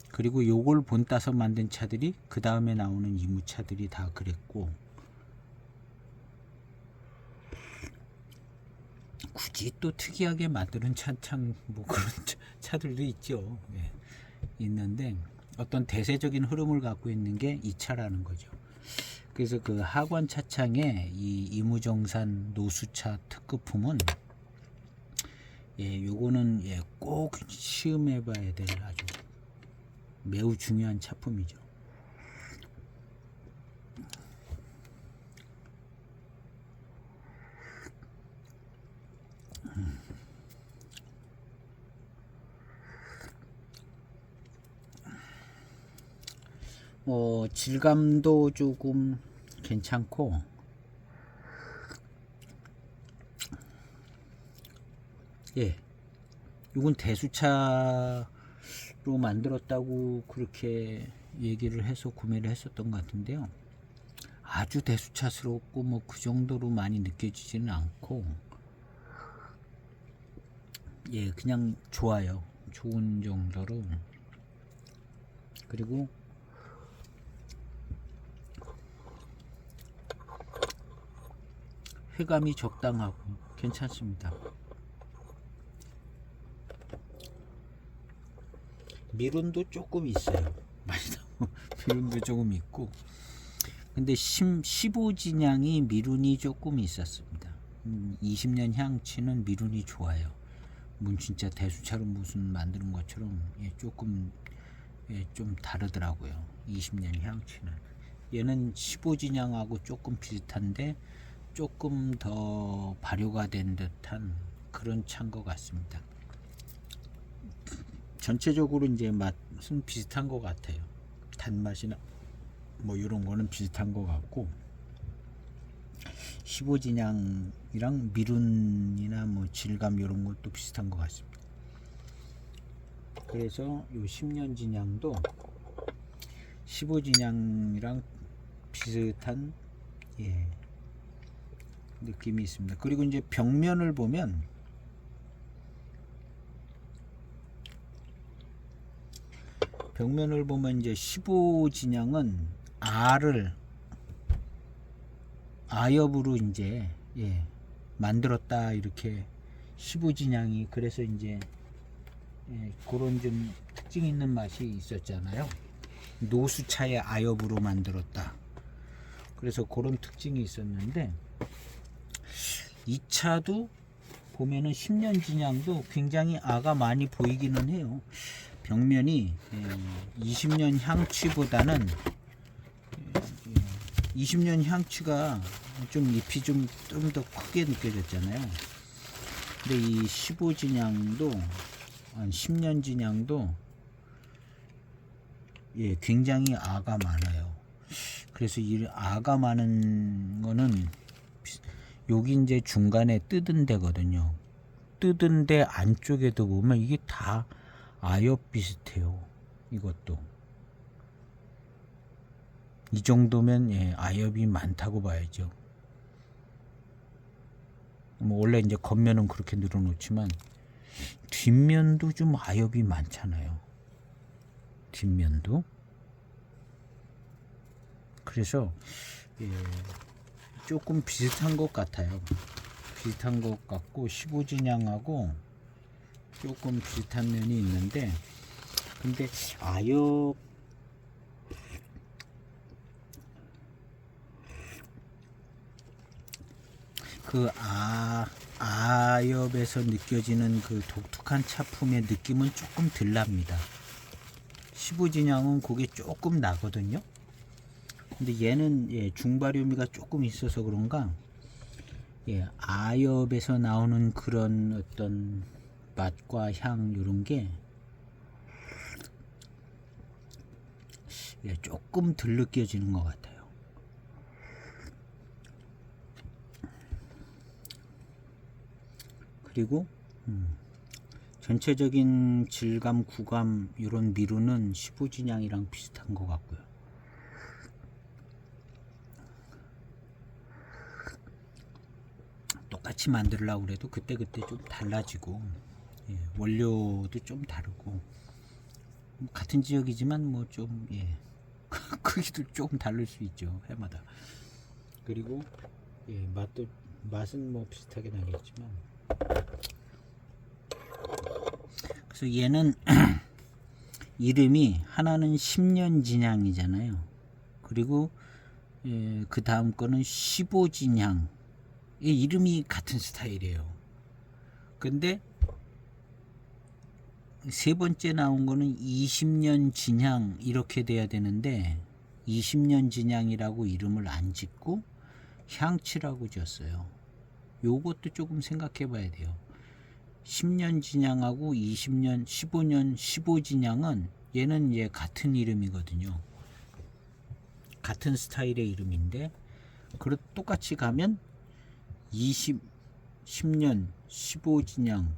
그리고 요걸 본따서 만든 차들이 그 다음에 나오는 이무차들이 다 그랬고, 굳이 또 특이하게 만드는 차참 뭐 그런 차들도 있죠. 예, 있는데 어떤 대세적인 흐름을 갖고 있는 게 이 차라는 거죠. 그래서 그 하관 차창의 이 이무정산 노수차 특급품은 예, 요거는 예, 꼭 시음해 봐야 될 아주 매우 중요한 차품이죠. 질감도 조금 괜찮고, 예, 이건 대수차로 만들었다고 그렇게 얘기를 해서 구매를 했었던 것 같은데요. 아주 대수차스럽고 뭐 그 정도로 많이 느껴지지는 않고, 예, 그냥 좋아요. 좋은 정도로. 그리고 회감이 적당하고 괜찮습니다. 미룬도 조금 있어요. 미룬도 조금 있고, 근데 15진양이 미룬이 조금 있었습니다. 20년 향치는 미룬이 좋아요. 뭐 진짜 대수차로 무슨 만드는 것처럼 예, 조금 예, 좀 다르더라고요. 20년 향치는. 얘는 15진양하고 조금 비슷한데 조금 더 발효가 된 듯한 그런 차인 것 같습니다. 전체적으로 이제 맛은 비슷한 것 같아요. 단맛이나 뭐 이런 거는 비슷한 것 같고, 15진양이랑 미룬이나 뭐 질감 이런 것도 비슷한 것 같습니다. 그래서 요 10년 진양도 15진양이랑 비슷한 예, 느낌이 있습니다. 그리고 이제 벽면을 보면 이제 15진양은 아엽으로 이제 예, 만들었다, 이렇게 15진양이. 그래서 이제 예, 그런 좀 특징 있는 맛이 있었잖아요. 노수차의 아엽으로 만들었다. 그래서 그런 특징이 있었는데, 이 차도 보면은 10년 진양도 굉장히 아가 많이 보이기는 해요. 벽면이 20년 향취보다는 20년 향취가 좀 잎이 좀 더 크게 느껴졌잖아요. 근데 이 15진양도 10년 진양도 예, 굉장히 아가 많아요. 그래서 이 아가 많은 거는 여기 이제 중간에 뜯은 데거든요. 뜯은 데 안쪽에도 보면 이게 다 아엽 비슷해요. 이것도 이 정도면 예, 아엽이 많다고 봐야죠. 뭐 원래 이제 겉면은 그렇게 늘어놓지만 뒷면도 좀 아엽이 많잖아요. 뒷면도. 그래서 예, 조금 비슷한 것 같아요. 비슷한 것 같고 15진양하고 조금 비슷한 면이 있는데, 근데 아엽 그 아엽에서 느껴지는 그 독특한 차품의 느낌은 조금 덜 납니다. 15진양은 그게 조금 나거든요. 근데 얘는 예, 중발효미가 조금 있어서 그런가 예, 아엽에서 나오는 그런 어떤 맛과 향 이런 게 예, 조금 덜 느껴지는 것 같아요. 그리고 전체적인 질감, 구감 이런 미루는 15진양이랑 비슷한 것 같고요. 똑같이 만들려고 그래도 그때그때 좀 달라지고 예, 원료도 좀 다르고 같은 지역이지만 뭐 좀 예, 크기도 조금 다를 수 있죠, 해마다. 그리고 예, 맛은 뭐 비슷하게 나겠지만, 그래서 얘는 이름이 하나는 10년진향이잖아요. 그리고 예, 그 다음 거는 15진향. 이름이 같은 스타일이에요. 근데 세 번째 나온 거는 20년 진향 이렇게 돼야 되는데 20년 진향이라고 이름을 안 짓고 향치라고 지었어요. 요것도 조금 생각해 봐야 돼요. 10년 진향하고 20년, 15년, 15진향은 얘는 얘 같은 이름이거든요. 같은 스타일의 이름인데 똑같이 가면 10년, 15진향,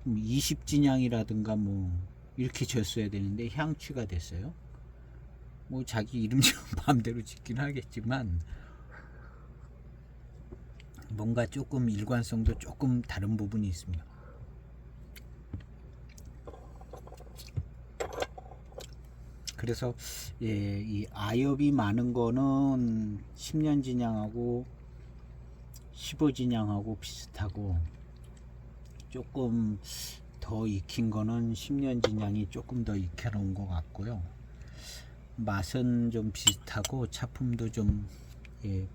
20진향이라든가 뭐 이렇게 지었어야 되는데 향취가 됐어요. 뭐 자기 이름 마음대로 짓긴 하겠지만 뭔가 조금 일관성도 조금 다른 부분이 있습니다. 그래서 예, 이 아엽이 많은 거는 10년 진향하고 15진향하고 비슷하고 조금 더 익힌 거는 10년 진향이 조금 더 익혀놓은 것 같고요. 맛은 좀 비슷하고 차품도 좀 예,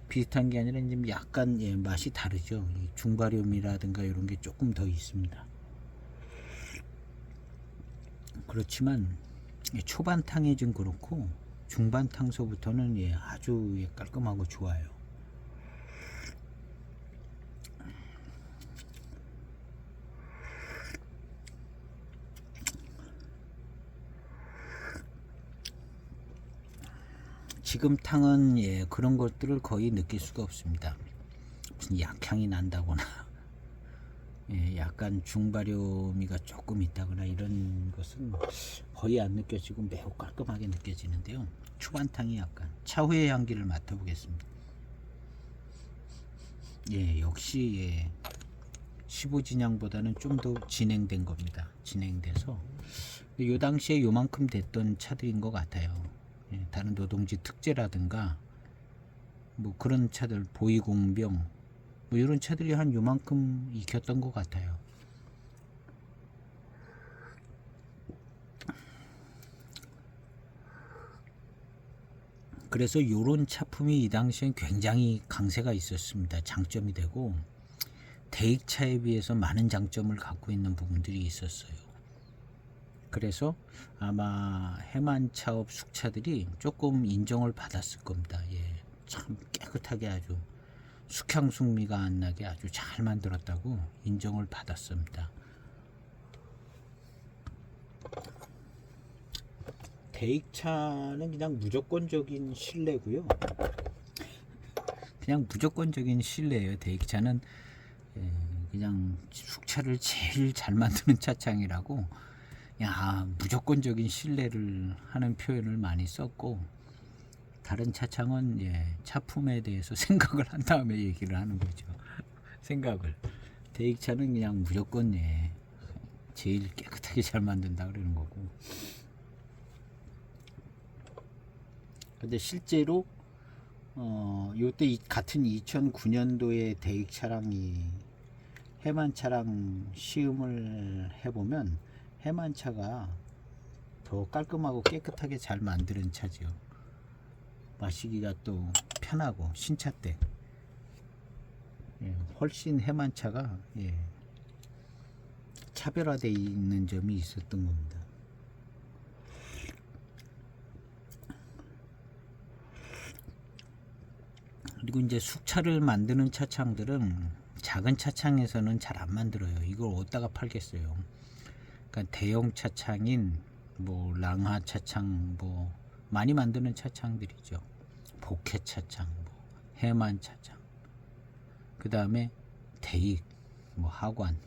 비슷한 게 아니라 좀 약간 예, 맛이 다르죠. 이 중발염이라든가 이런 게 조금 더 있습니다. 그렇지만 예, 초반탕이 좀 그렇고 중반탕서부터는 예, 아주 예, 깔끔하고 좋아요. 지금 탕은 예, 그런 것들을 거의 느낄 수가 없습니다. 무슨 약향이 난다거나 예, 약간 중발효미가 조금 있다거나 이런 것은 거의 안 느껴지고 매우 깔끔하게 느껴지는데요. 초반탕이 약간 차후의 향기를 맡아보겠습니다. 예, 역시 예, 15진향보다는 좀 더 진행된 겁니다. 진행돼서 요 당시에 요만큼 됐던 차들인 것 같아요. 예, 다른 노동지 특제라든가 뭐 그런 차들, 보이공병 뭐 이런 차들이 한 요만큼 익혔던 것 같아요. 그래서 요런 차품이 이 당시엔 굉장히 강세가 있었습니다. 장점이 되고 대익차에 비해서 많은 장점을 갖고 있는 부분들이 있었어요. 그래서 아마 해만차업 숙차들이 조금 인정을 받았을 겁니다. 예, 참 깨끗하게 아주 숙향숙미가 안 나게 아주 잘 만들었다고 인정을 받았습니다. 대익차는 그냥 무조건적인 신뢰고요. 그냥 무조건적인 신뢰예요. 대익차는 그냥 숙차를 제일 잘 만드는 차창이라고 야 무조건적인 신뢰를 하는 표현을 많이 썼고 다른 차창은 차품에 대해서 생각을 한 다음에 얘기를 하는 거죠. 생각을. 대익차는 그냥 무조건 제일 깨끗하게 잘 만든다 그러는 거고. 근데 실제로 요때 같은 2009년도에 대익 차량이 해만차랑 시음을 해보면 해만차가 더 깔끔하고 깨끗하게 잘 만드는 차죠. 마시기가 또 편하고 신차 때 훨씬 해만차가 차별화되어 있는 점이 있었던 겁니다. 그리고 이제 숙차를 만드는 차창들은 작은 차창에서는 잘 안 만들어요. 이걸 어디다가 팔겠어요. 그러니까 대형 차창인 뭐 랑하 차창 뭐 많이 만드는 차창들이죠. 복해 차창, 뭐 해만 차창, 그 다음에 대익, 뭐 하관,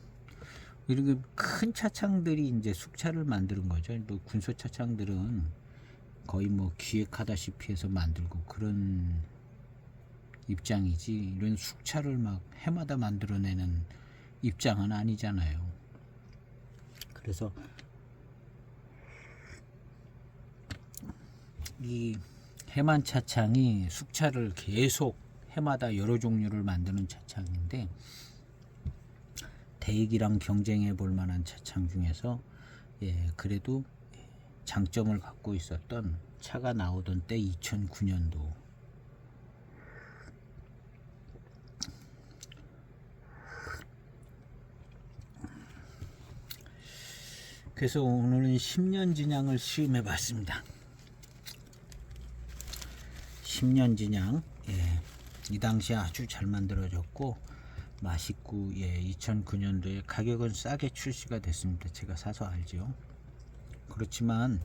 이렇게 큰 차창들이 이제 숙차를 만드는 거죠. 뭐 군소 차창들은 거의 뭐 기획하다시피 해서 만들고 그런 입장이지, 이런 숙차를 막 해마다 만들어내는 입장은 아니잖아요. 그래서 이 해만 차창이 숙차를 계속 해마다 여러 종류를 만드는 차창인데, 대익이랑 경쟁해 볼 만한 차창 중에서 그래도 장점을 갖고 있었던 차가 나오던 때 2009년도. 그래서 오늘은 10년 진양을 시음해 봤습니다. 10년 진양, 이 당시에 아주 잘 만들어졌고 맛있고, 2009년도에 가격은 싸게 출시가 됐습니다. 제가 사서 알죠. 그렇지만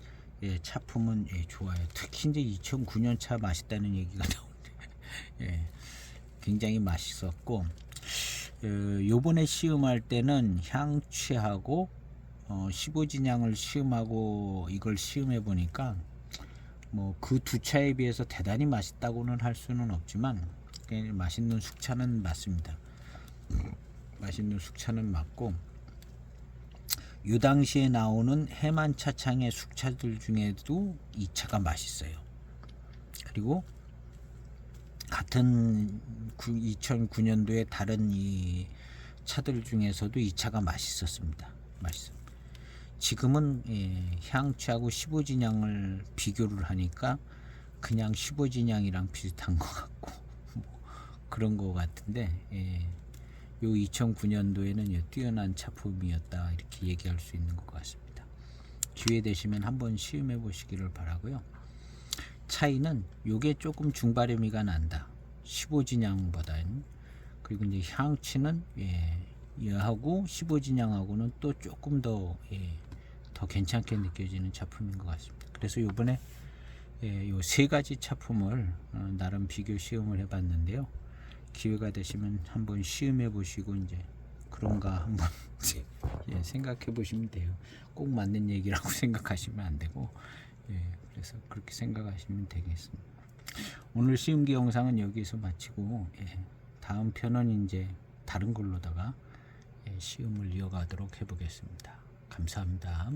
차품은 좋아요. 특히 이제 2009년 차 맛있다는 얘기가 나오는데 굉장히 맛있었고, 요번에 시음할 때는 향취하고 15진양을 시음하고 이걸 시음해 보니까 뭐 그 두 차에 비해서 대단히 맛있다고는 할 수는 없지만 맛있는 숙차는 맞습니다. 맛있는 숙차는 맞고, 이 당시에 나오는 해만 차창의 숙차들 중에도 이 차가 맛있어요. 그리고 같은 2009년도에 다른 이 차들 중에서도 이 차가 맛있었습니다. 맛있어요. 지금은 향취하고 15진양을 비교를 하니까 그냥 15진양이랑 비슷한 것 같고 뭐 그런 것 같은데, 요 2009년도에는 뛰어난 차품이었다 이렇게 얘기할 수 있는 것 같습니다. 기회 되시면 한번 시음해 보시기를 바라고요. 차이는 요게 조금 중발음이가 난다, 15진양보다는. 그리고 이제 향취는 얘하고 15진양하고는 또 조금 더 괜찮게 느껴지는 차품인 것 같습니다. 그래서 요번에 요 세 가지 차품을 나름 비교 시음을 해봤는데요. 기회가 되시면 한번 시음해 보시고 이제 그런가 한번 생각해 보시면 돼요. 꼭 맞는 얘기라고 생각하시면 안 되고, 그래서 그렇게 생각하시면 되겠습니다. 오늘 시음기 영상은 여기서 마치고, 다음 편은 이제 다른 걸로다가 시음을 이어가도록 해보겠습니다. 감사합니다.